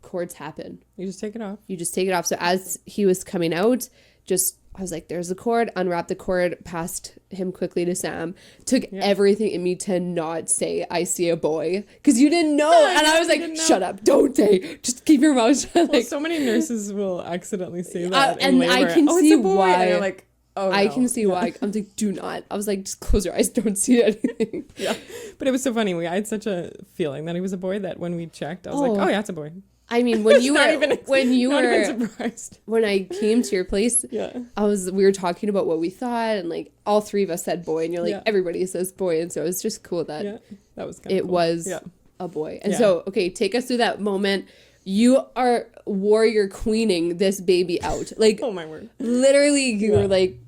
Cords happen. You just take it off. So as he was coming out, just I was like, there's the cord, unwrapped the cord, passed him quickly to Sam, took everything in me to not say, I see a boy, because you didn't know. And I was like, shut up, don't say, just keep your mouth shut. Well, Like, so many nurses will accidentally say that and in labor. I can see why. And you're like, oh, I no. can see why. I'm like, do not. I was like, just close your eyes, don't see anything. Yeah. But it was so funny. I had such a feeling that he was a boy that when we checked, I was like, oh yeah, it's a boy. I mean, when you not were, even surprised. when I came to your place, we were talking about what we thought, and like all three of us said boy, and you're like, everybody says boy, and so it was just cool that that was it cool. was a boy. And so, okay, take us through that moment. You are warrior queening this baby out, like, oh my word, literally, you were like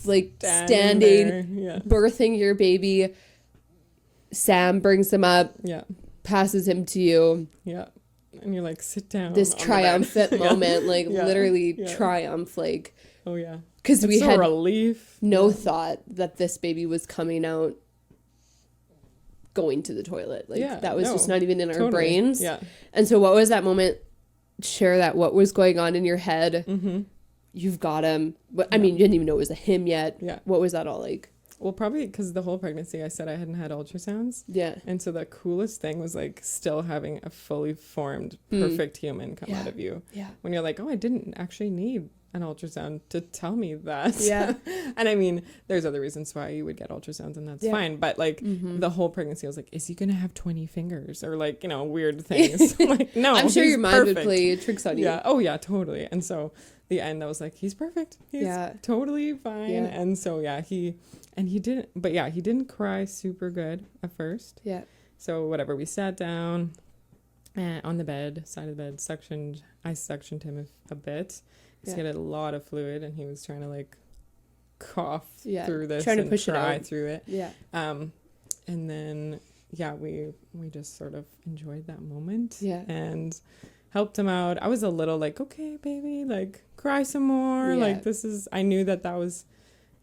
standing, birthing your baby. Sam brings him up, passes him to you, and you're like, sit down. This triumphant moment, like literally triumph, like, oh yeah, because we had relief. No thought that this baby was coming out going to the toilet, like that was just not even in our brains. And so what was that moment? Share that, what was going on in your head? You've got him, but I mean, you didn't even know it was a him yet. What was that all like? Well, probably because the whole pregnancy I said I hadn't had ultrasounds. And so the coolest thing was like still having a fully formed, perfect human come out of you. When you're like, oh, I didn't actually need an ultrasound to tell me that. And I mean, there's other reasons why you would get ultrasounds, and that's fine. But like the whole pregnancy, I was like, is he going to have 20 fingers or like, you know, weird things? Like, no, I'm sure your mind perfect. would play tricks on you. Oh yeah, totally. And so the end, I was like, he's perfect. He's totally fine. And so he didn't cry super good at first. So whatever, we sat down on the bed, side of the bed, I suctioned him a bit. He had a lot of fluid, and he was trying to like cough through this, trying to push it out through it. And then we just sort of enjoyed that moment. And helped him out. I was a little like, okay, baby, like cry some more. Like I knew that was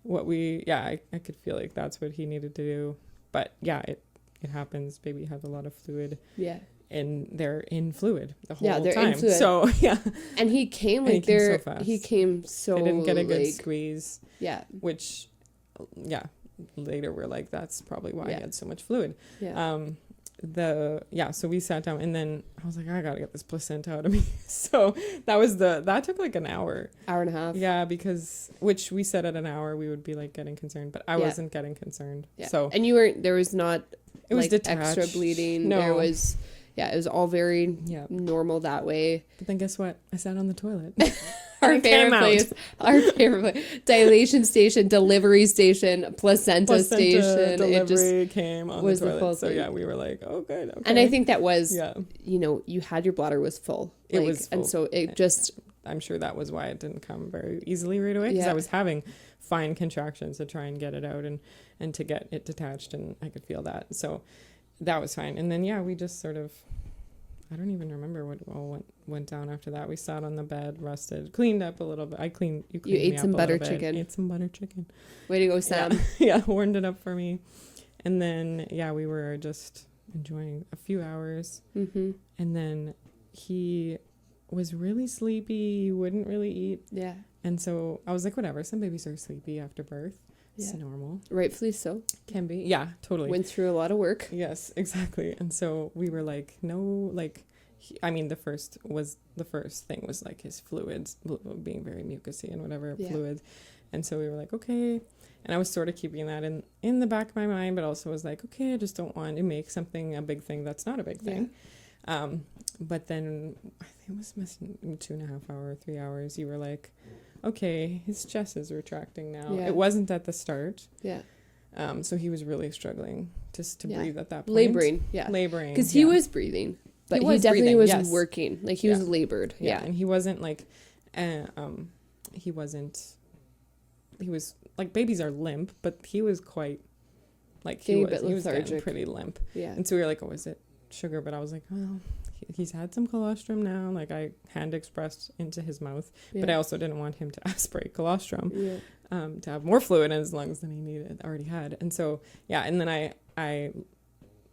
what I could feel like that's what he needed to do. But it happens. Baby has a lot of fluid. And they're in fluid the whole time. In fluid. So and he came like so fast. He came so they didn't get a good like, squeeze. Which later we're like, that's probably why he had so much fluid. So we sat down, and then I was like, I gotta get this placenta out of me. So that took like an hour and a half. because which we said at an hour we would be like getting concerned, but I wasn't getting concerned. So and there was not it was like detached. extra bleeding. No. There was it was all very normal that way. But then guess what? I sat on the toilet. Our favorite place. Dilation station, delivery station, placenta station. Delivery came on was the toilet. The full so thing. We were like, oh good. Okay. And I think that was you had your bladder was full. It was full. And so it just I'm sure that was why it didn't come very easily right away, because I was having fine contractions to try and get it out and to get it detached, and I could feel that. So that was fine. And then we just sort of, I don't even remember what all went down after that. We sat on the bed, rested, cleaned up a little bit. You cleaned you me ate up some a butter little bit. chicken. Ate some butter chicken. Way to go, Sam. Warmed it up for me. And then we were just enjoying a few hours. And then he was really sleepy. He wouldn't really eat. And so I was like, whatever, some babies are sleepy after birth. It's normal. Rightfully so. Can be. Yeah, totally. Went through a lot of work. Yes, exactly. And so we were like, no, like, the first thing was like his fluids being very mucousy and whatever fluids. And so we were like, okay. And I was sort of keeping that in the back of my mind, but also was like, okay, I just don't want to make something a big thing that's not a big thing. But then I think it was missing 2.5 hours, 3 hours. You were like, okay, his chest is retracting now. It wasn't at the start. So he was really struggling just to breathe at that point. Laboring. Because he was breathing, but he definitely was working. Like he was labored. And he wasn't like, he was like, babies are limp, but he was quite like, he was getting pretty limp. And so we were like, oh, is it sugar? But I was like, well, he's had some colostrum now. Like I hand expressed into his mouth, but I also didn't want him to aspirate colostrum to have more fluid in his lungs than he already had. And so and then I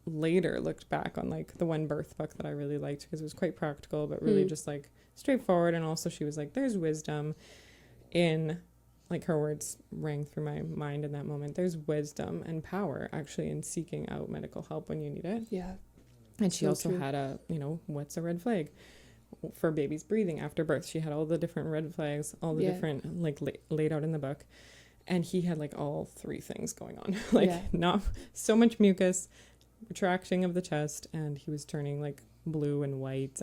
later looked back on like the one birth book that I really liked, because it was quite practical but really just like straightforward. And also she was like, there's wisdom in like her words rang through my mind in that moment. There's wisdom and power actually in seeking out medical help when you need it. Yeah. And she So also true. had a, what's a red flag for babies breathing after birth. She had all the different red flags, all the different, like, laid out in the book. And he had, like, all three things going on. Like, not so much mucus, retracting of the chest, and he was turning, like, blue and white.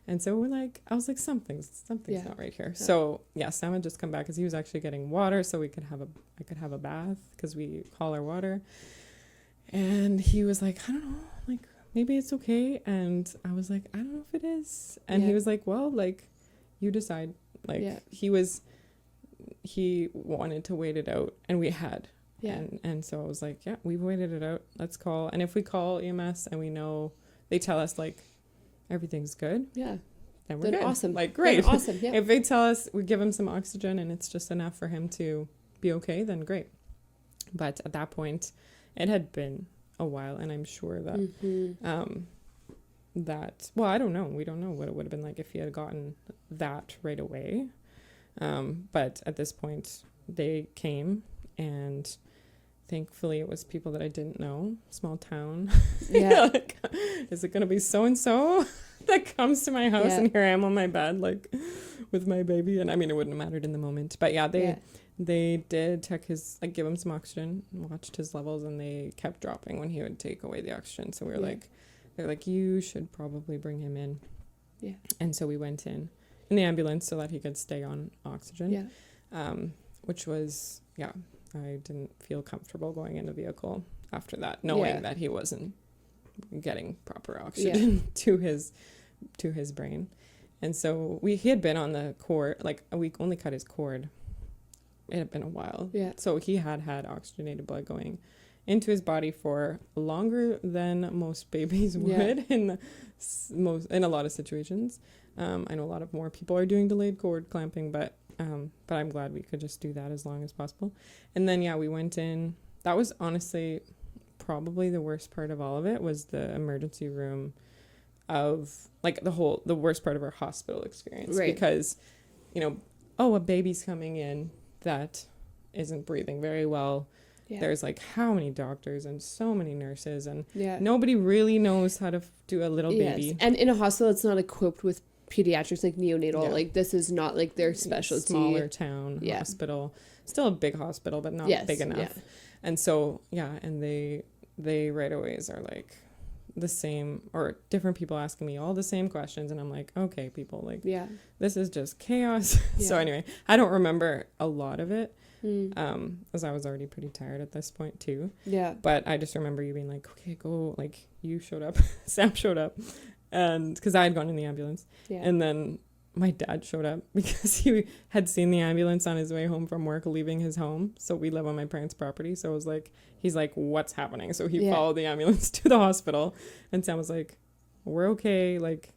And so we're like, I was like, something's not right here. Yeah. So, Sam had just come back because he was actually getting water so I could have a bath because we call our water. And he was like, I don't know, like, maybe it's okay. And I was like, I don't know if it is. And he was like, well, like, you decide. Like, he wanted to wait it out, and we had. Yeah. And so I was like, we've waited it out. Let's call. And if we call EMS and we know, they tell us, like, everything's good. Yeah. Then we're good. Awesome. Like, great. Then awesome. Yeah. If they tell us, we give him some oxygen and it's just enough for him to be okay, then great. But at that point, it had been a while, and I'm sure that, I don't know. We don't know what it would have been like if he had gotten that right away. But at this point, they came, and thankfully it was people that I didn't know. Small town. Yeah. Like, is it going to be so-and-so that comes to my house, and here I am on my bed, like, with my baby? And I mean, it wouldn't have mattered in the moment. But they did check his, like, give him some oxygen, watched his levels, and they kept dropping when he would take away the oxygen. So we were like, they're like, you should probably bring him in. Yeah. And so we went in the ambulance so that he could stay on oxygen. Yeah. Which was, I didn't feel comfortable going in the vehicle after that, knowing that he wasn't getting proper oxygen to his brain. And so he had been on the cord, like, we only cut his cord. It had been a while. Yeah. So he had oxygenated blood going into his body for longer than most babies would in a lot of situations. I know a lot of more people are doing delayed cord clamping, but I'm glad we could just do that as long as possible. And then, we went in. That was honestly probably the worst part of all of it, was the emergency room of, like, the worst part of our hospital experience. Right. Because, a baby's coming in that isn't breathing very well. Yeah. There's, like, how many doctors and so many nurses, and nobody really knows how to do a little baby. And in a hospital, it's not equipped with pediatrics, like neonatal. Yeah. Like, this is not, like, their specialty. Smaller town hospital. Still a big hospital, but not big enough. Yeah. And so, and they right away are, like, the same, or different people asking me all the same questions, and I'm like, okay, people, like, this is just chaos. So anyway, I don't remember a lot of it. As I was already pretty tired at this point too. Yeah. But I just remember you being like, okay, go, like, you showed up, Sam showed up, and because I had gone in the ambulance, and then my dad showed up because he had seen the ambulance on his way home from work, leaving his home. So we live on my parents' property. So it was like, he's like, what's happening? So he followed the ambulance to the hospital, and Sam was like, we're okay, like,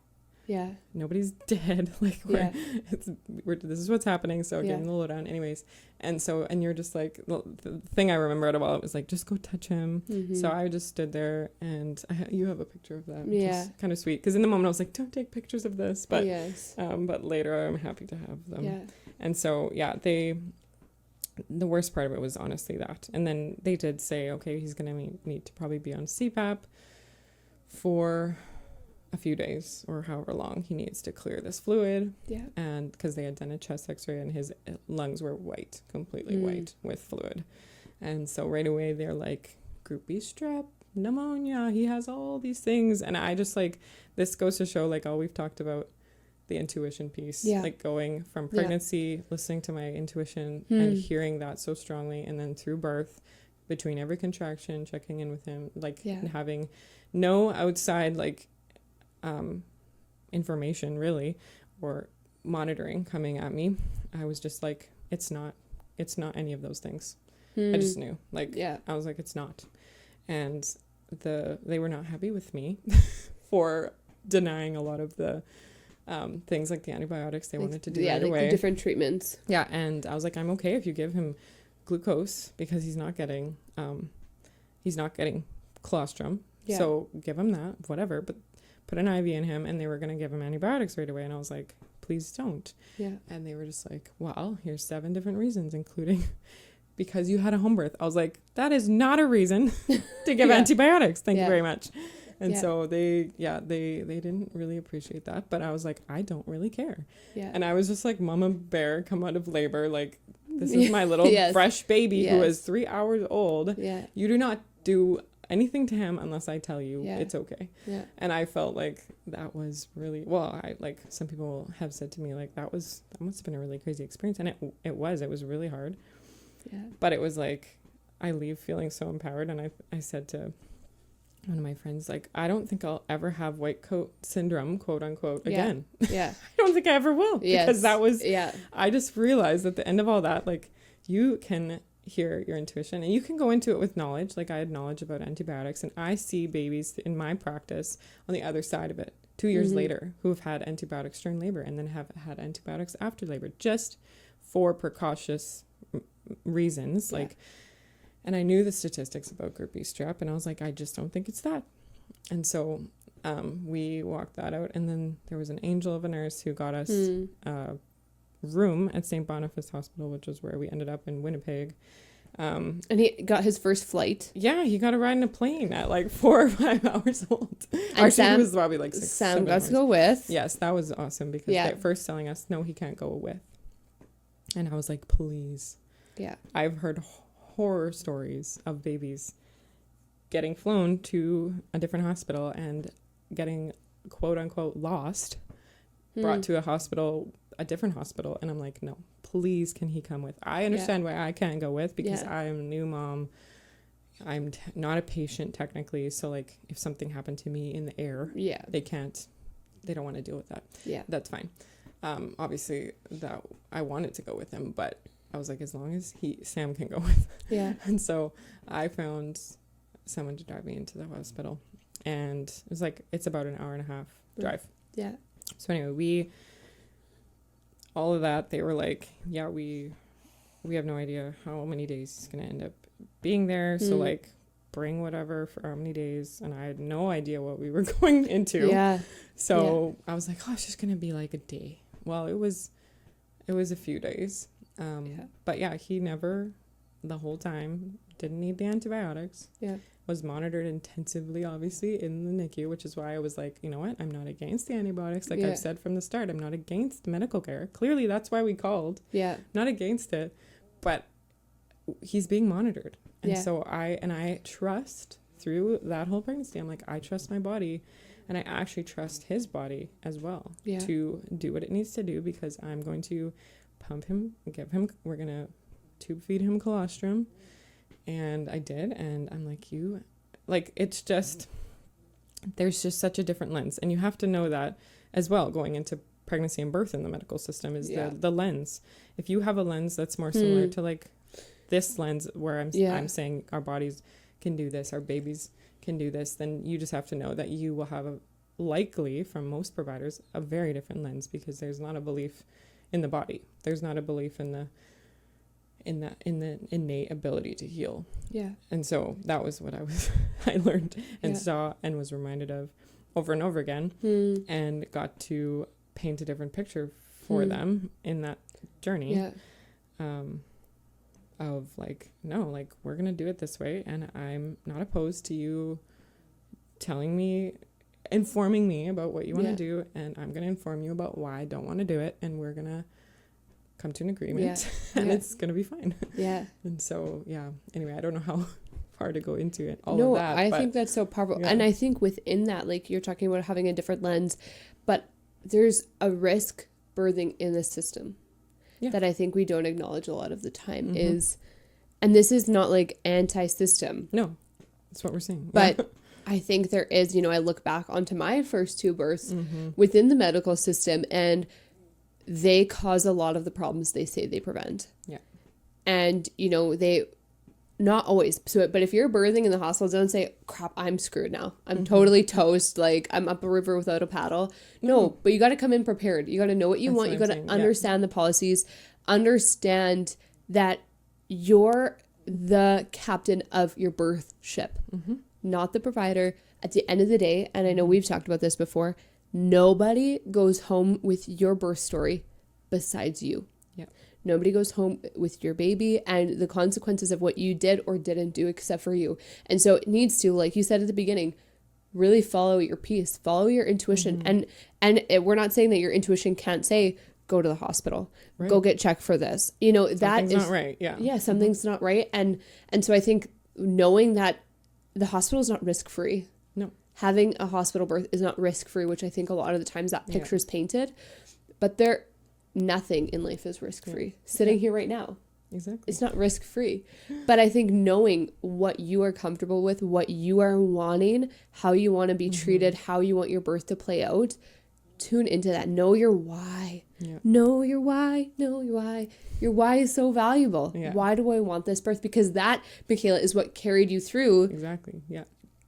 nobody's dead, like, this is what's happening, so getting the lowdown anyways. And so, and you're just like, the thing I remember out of all it was like, just go touch him. So I just stood there, and you have a picture of that, which is kind of sweet, because in the moment I was like, don't take pictures of this, but but later I'm happy to have them. And so the worst part of it was honestly that. And then they did say, okay, he's gonna need to probably be on CPAP for a few days or however long he needs to clear this fluid. Yeah. And because they had done a chest x-ray, and his lungs were white, completely white with fluid. And so right away they're like, group B strep, pneumonia, he has all these things. And I just, like, this goes to show, like, all we've talked about, the intuition piece, like, going from pregnancy, listening to my intuition and hearing that so strongly, and then through birth, between every contraction, checking in with him, like, having no outside, like, information really, or monitoring coming at me. I was just like, it's not any of those things. I just knew, like, I was like, it's not. And they were not happy with me for denying a lot of the things, like the antibiotics they wanted to do right away. The different treatments. Yeah. And I was like, I'm okay if you give him glucose, because he's not getting colostrum. Yeah. So give him that, whatever, but put an IV in him, and they were going to give him antibiotics right away. And I was like, please don't. Yeah. And they were just like, well, here's 7 different reasons, including because you had a home birth. I was like, that is not a reason to give antibiotics. Thank you very much. And so they didn't really appreciate that. But I was like, I don't really care. Yeah. And I was just like, Mama Bear, come out of labor. Like, this is my little fresh baby who is 3 hours old. Yeah. You do not do anything to him unless I tell you it's okay. Yeah. And I felt like that was really, some people have said to me, like, that must have been a really crazy experience. And it was really hard. Yeah. But it was like, I leave feeling so empowered. And I said to one of my friends, like, I don't think I'll ever have white coat syndrome, quote unquote, again. Yeah. I don't think I ever will. Because that was, I just realized at the end of all that, like, you can hear your intuition and you can go into it with knowledge. Like, I had knowledge about antibiotics, and I see babies in my practice on the other side of it 2 years later who have had antibiotics during labor and then have had antibiotics after labor, just for precautious reasons. Like, and I knew the statistics about group B strep, and I was like, I just don't think it's that. And so we walked that out, and then there was an angel of a nurse who got us a room at St. Boniface Hospital, which is where we ended up in Winnipeg. And he got his first flight. Yeah, he got to ride in a plane at like 4 or 5 hours old. And actually, he was probably like 6, Sam 7 got hours. to go with. Yes, that was awesome, because they first telling us, no, he can't go with. And I was like, please. Yeah. I've heard horror stories of babies getting flown to a different hospital and getting, quote unquote, lost, brought to a different hospital. And I'm like, no, please, can he come with? I understand why I can't go with, because I am a new mom. I'm not a patient technically. So like, if something happened to me in the air, they don't want to deal with that. Yeah. That's fine. Obviously that I wanted to go with him, but I was like, as long as Sam can go with. Yeah. And so I found someone to drive me into the hospital, and it was like, it's about an hour and a half drive. Yeah. So anyway, all of that, they were like, yeah, we have no idea how many days he's going to end up being there. So like, bring whatever for how many days. And I had no idea what we were going into. Yeah. So I was like, oh, it's just going to be like a day. Well, it was a few days. But yeah, he never, the whole time, didn't need the antibiotics. Yeah. Was monitored intensively, obviously, in the NICU, which is why I was like, you know what? I'm not against the antibiotics. Like I've said from the start, I'm not against medical care. Clearly, that's why we called. Yeah. Not against it, but he's being monitored. And so I trust through that whole pregnancy. I'm like, I trust my body, and I actually trust his body as well to do what it needs to do, because I'm going to pump him, we're going to tube feed him colostrum. And I did. And I'm like, it's just, there's just such a different lens. And you have to know that as well, going into pregnancy and birth in the medical system, is the lens. If you have a lens that's more similar to like this lens, where I'm saying our bodies can do this, our babies can do this, then you just have to know that you will have likely, from most providers, a very different lens, because there's not a belief in the body. There's not a belief in the innate ability to heal. Yeah. And so that was what I learned and saw and was reminded of over and over again, and got to paint a different picture for them in that journey. Yeah. Of like, no, like, we're going to do it this way, and I'm not opposed to you informing me about what you want to do, and I'm going to inform you about why I don't want to do it, and we're going to come to an agreement, and it's going to be fine. Yeah. And so, anyway, I don't know how far to go into it, of that. I think that's so powerful. Yeah. And I think within that, like, you're talking about having a different lens, but there's a risk birthing in the system that I think we don't acknowledge a lot of the time is, and this is not like anti-system. No, that's what we're saying. But I think there is, I look back onto my first 2 births within the medical system, and they cause a lot of the problems they say they prevent. Yeah. And, they, not always. So, but if you're birthing in the hospital, don't say, crap, I'm screwed now. I'm totally toast. Like, I'm up a river without a paddle. No, but you got to come in prepared. You got to know what you want. You got to understand the policies, understand that you're the captain of your birth ship, not the provider. At the end of the day, and I know we've talked about this before, Nobody goes home with your birth story besides you. Yeah. Nobody goes home with your baby and the consequences of what you did or didn't do except for you. And so it needs to, like you said at the beginning, really follow your peace, follow your intuition. We're not saying that your intuition can't say, go to the hospital, go get checked for this. You know, something's not right. Yeah, something's not right. And so I think knowing that the hospital is not risk-free. No. Having a hospital birth is not risk-free, which I think a lot of the times that picture is painted. But nothing in life is risk-free. Sitting here right now. Exactly. It's not risk-free. But I think knowing what you are comfortable with, what you are wanting, how you want to be treated, how you want your birth to play out, tune into that. Know your why. Yeah. Know your why. Know your why. Your why is so valuable. Yeah. Why do I want this birth? Because that, Mikaela, is what carried you through. Exactly. Yeah.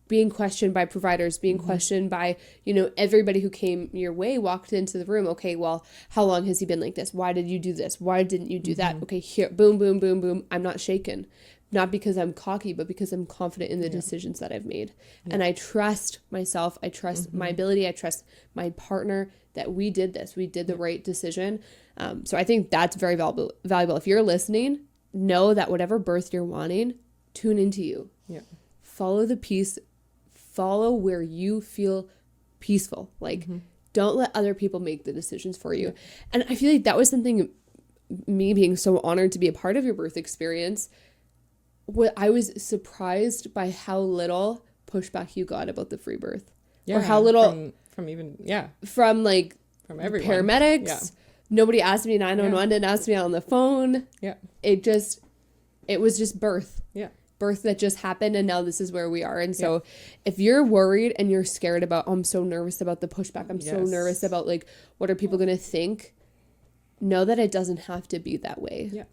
Being questioned by providers, being questioned by, you know, everybody who came your way, walked into the room. Okay, well, how long has he been like this? Why did you do this? Why didn't you do that? Okay, here, boom, boom, boom, boom. I'm not shaken. Not because I'm cocky, but because I'm confident in the decisions that I've made. Yeah. And I trust myself. I trust my ability. I trust my partner that we did this. We did the right decision. So I think that's very valuable. If you're listening, know that whatever birth you're wanting, tune into you. Yeah. Follow the peace. Follow where you feel peaceful. Like, don't let other people make the decisions for you. And I feel like that was something, me being so honored to be a part of your birth experience, I was surprised by how little pushback you got about the free birth. Yeah. Or how little from everyone. From everyone. Paramedics. Yeah. Nobody asked me 911, didn't ask me on the phone. Yeah. It was just birth. Yeah. Birth that just happened, and now this is where we are. And so if you're worried and you're scared about, I'm so nervous about the pushback, I'm so nervous about, like, what are people going to think? Know that it doesn't have to be that way. Yeah.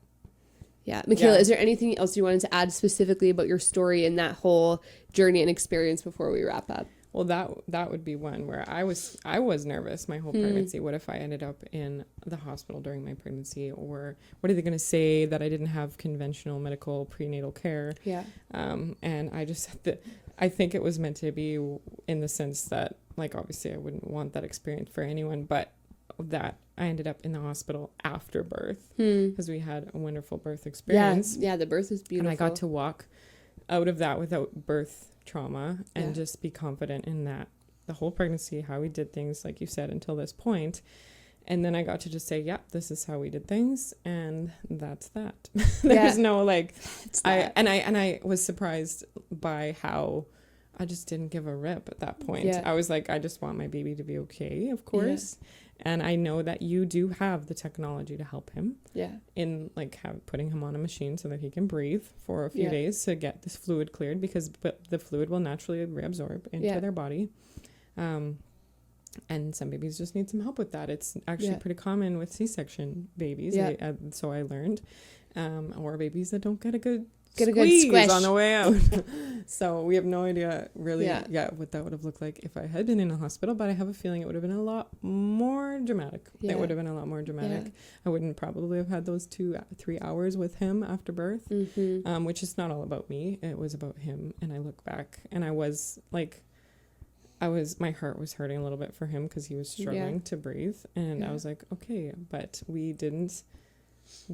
Yeah. Mikaela, is there anything else you wanted to add specifically about your story and that whole journey and experience before we wrap up? Well, that would be one where I was nervous my whole pregnancy. What if I ended up in the hospital during my pregnancy, or what are they going to say that I didn't have conventional medical prenatal care? Yeah. And I think it was meant to be, in the sense that, like, obviously I wouldn't want that experience for anyone, but that I ended up in the hospital after birth because we had a wonderful birth experience. Yeah, the birth is beautiful. And I got to walk out of that without birth trauma and just be confident in that the whole pregnancy, how we did things, like you said, until this point. And then I got to just say, this is how we did things, and that's that. There's no, like, I was surprised by how I just didn't give a rip at that point. Yeah. I was like, I just want my baby to be okay, of course. Yeah. And I know that you do have the technology to help him. Yeah. In, like, putting him on a machine so that he can breathe for a few days to get this fluid cleared, because the fluid will naturally reabsorb into their body. And some babies just need some help with that. It's actually pretty common with C-section babies. Yeah. So I learned, or babies that don't get a good squish on the way out. So we have no idea really what that would have looked like if I had been in a hospital, but I have a feeling it would have been a lot more dramatic. It would have been a lot more dramatic. I wouldn't probably have had those 2-3 hours with him after birth, which is not all about me. It was about him. And I look back and I was like, my heart was hurting a little bit for him because he was struggling to breathe. And I was like, okay, but we didn't,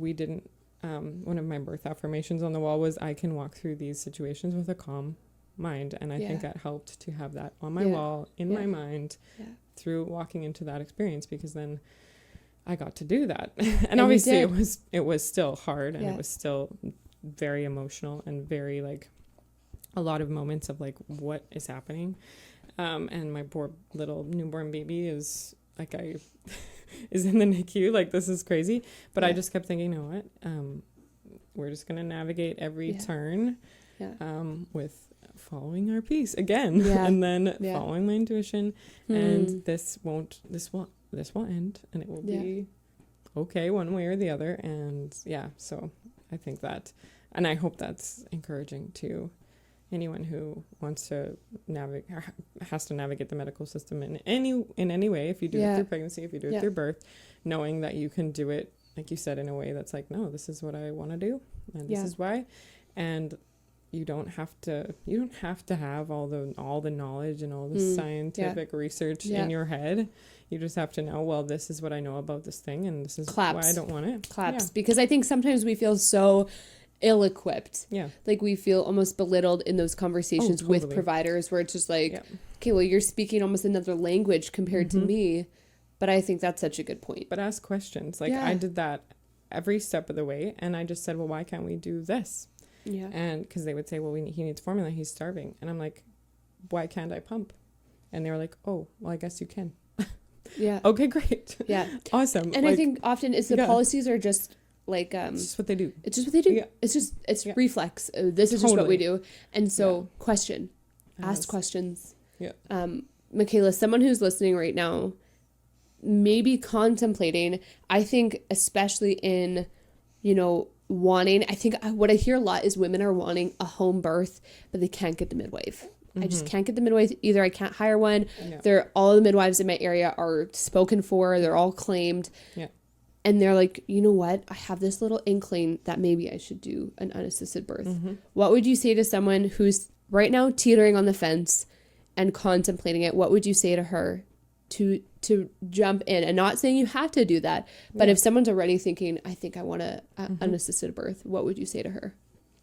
one of my birth affirmations on the wall was, I can walk through these situations with a calm mind. And I think that helped to have that on my wall in my mind through walking into that experience, because then I got to do that. And obviously it was still hard, and it was still very emotional and very, like, a lot of moments of, like, what is happening. And my poor little newborn baby is like, is in the NICU. Like, this is crazy. But I just kept thinking, you know what? We're just going to navigate every turn with following our peace again. Yeah. And then following my intuition. And this will end, and it will be okay one way or the other. And so I think that, and I hope that's encouraging to anyone who wants to has to navigate the medical system in any way. If you do it through pregnancy, if you do it through birth, knowing that you can do it, like you said, in a way that's like, no, this is what I want to do, and this is why, and you don't have to have all the knowledge and all the scientific research in your head. You just have to know, well, this is what I know about this thing, and this is why I don't want it. Because I think sometimes we feel so ill-equipped. Yeah. Like we feel almost belittled in those conversations with providers where it's just like, okay, well, you're speaking almost another language compared to me. But I think that's such a good point. But ask questions. Like I did that every step of the way, and I just said, well, why can't we do this? Yeah. And because they would say, well, he needs formula, he's starving. And I'm like, why can't I pump? And they were like, oh, well, I guess you can. Yeah. Okay, great. Yeah. Awesome. And I think often it's the policies are just like it's just what they do. It's just what they do. Yeah. It's reflex. This is just what we do. And so ask questions. Yeah. Mikaela, someone who's listening right now, maybe contemplating, I think especially in, wanting, I think what I hear a lot is women are wanting a home birth, but they can't get the midwife. I just can't get the midwife. Either I can't hire one. Yeah. All the midwives in my area are spoken for. They're all claimed. Yeah. And they're like, you know what? I have this little inkling that maybe I should do an unassisted birth. What would you say to someone who's right now teetering on the fence and contemplating it? What would you say to her to jump in? And not saying you have to do that, but if someone's already thinking, I think I want an unassisted birth, what would you say to her?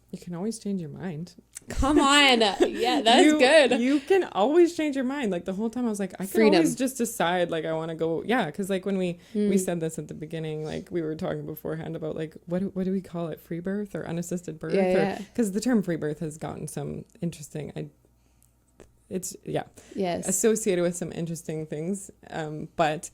You can always change your mind. Come on. Yeah, that's good. You can always change your mind. Like the whole time I was like, I can always just decide like I want to go. Yeah. Cause like when we said this at the beginning, like we were talking beforehand about like, what do we call it? Free birth or unassisted birth? Yeah. Cause the term free birth has gotten some interesting, it's associated with some interesting things. But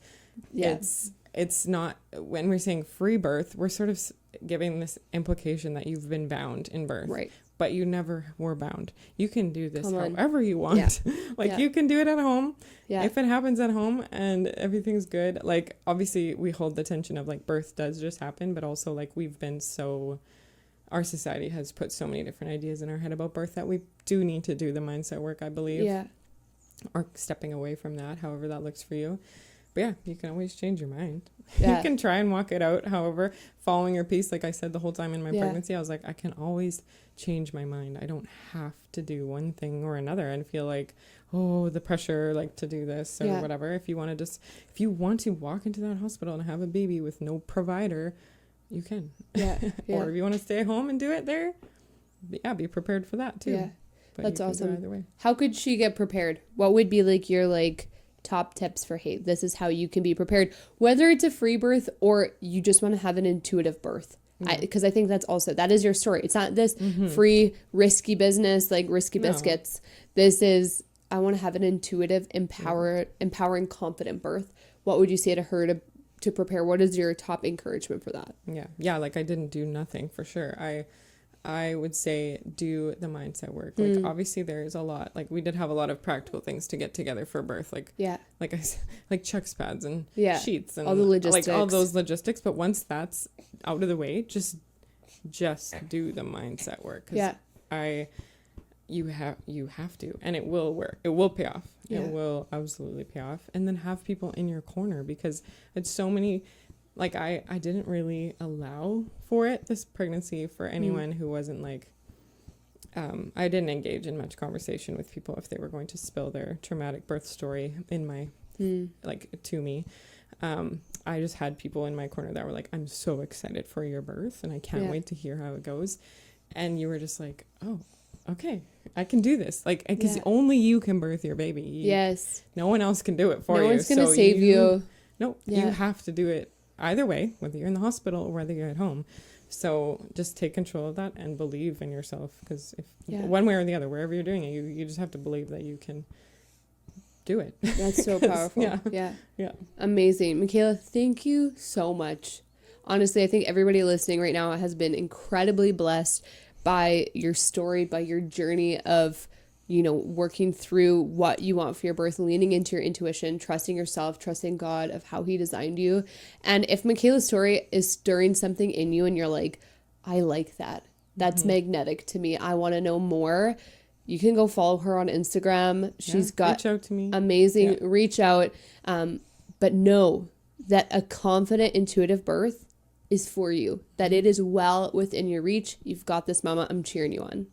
it's not, when we're saying free birth, we're sort of giving this implication that you've been bound in birth. Right. But you never were bound. You can do this however you want. Yeah. You can do it at home. Yeah. If it happens at home and everything's good. Like obviously we hold the tension of like birth does just happen, but also like our society has put so many different ideas in our head about birth that we do need to do the mindset work, I believe. Yeah. Or stepping away from that, however that looks for you. But yeah, you can always change your mind. Yeah. You can try and walk it out. However, following your peace, like I said the whole time in my pregnancy, I was like, I can always change my mind. I don't have to do one thing or another and feel like, oh, the pressure, like to do this or whatever. If you want to walk into that hospital and have a baby with no provider, you can. Yeah. Or if you want to stay home and do it there, be prepared for that too. Yeah. But that's awesome. Either way. How could she get prepared? What would be like your top tips for, hey, this is how you can be prepared, whether it's a free birth or you just want to have an intuitive birth? Because I think that is your story. It's not this free risky business, like risky biscuits. This is, I want to have an intuitive, empowering, confident birth. What would you say to her to prepare? What is your top encouragement for that? Yeah, like I didn't do nothing for sure. I would say do the mindset work. Like obviously there's a lot, like we did have a lot of practical things to get together for birth. Like I said, like Chuck's pads and sheets and all the logistics, like all those logistics. But once that's out of the way, just do the mindset work. You have to, and it will work. It will pay off. It will absolutely pay off. And then have people in your corner, because it's so many. Like I didn't really allow for it this pregnancy for anyone who wasn't like, I didn't engage in much conversation with people if they were going to spill their traumatic birth story in my, to me. I just had people in my corner that were like, I'm so excited for your birth and I can't wait to hear how it goes. And you were just like, oh, okay, I can do this. Like, because only you can birth your baby. Yes. No one else can do it for you. No one's going to save you. No, you have to do it. Either way, whether you're in the hospital or whether you're at home. So just take control of that and believe in yourself. Because if one way or the other, wherever you're doing it, you just have to believe that you can do it. That's so powerful. Yeah. Amazing. Mikaela, thank you so much. Honestly, I think everybody listening right now has been incredibly blessed by your story, by your journey of working through what you want for your birth, leaning into your intuition, trusting yourself, trusting God of how he designed you. And if Mikaela's story is stirring something in you and you're like, I like that. That's magnetic to me. I want to know more. You can go follow her on Instagram. She's got reach out to me. Amazing. Reach out. But know that a confident, intuitive birth is for you, that it is well within your reach. You've got this, mama. I'm cheering you on.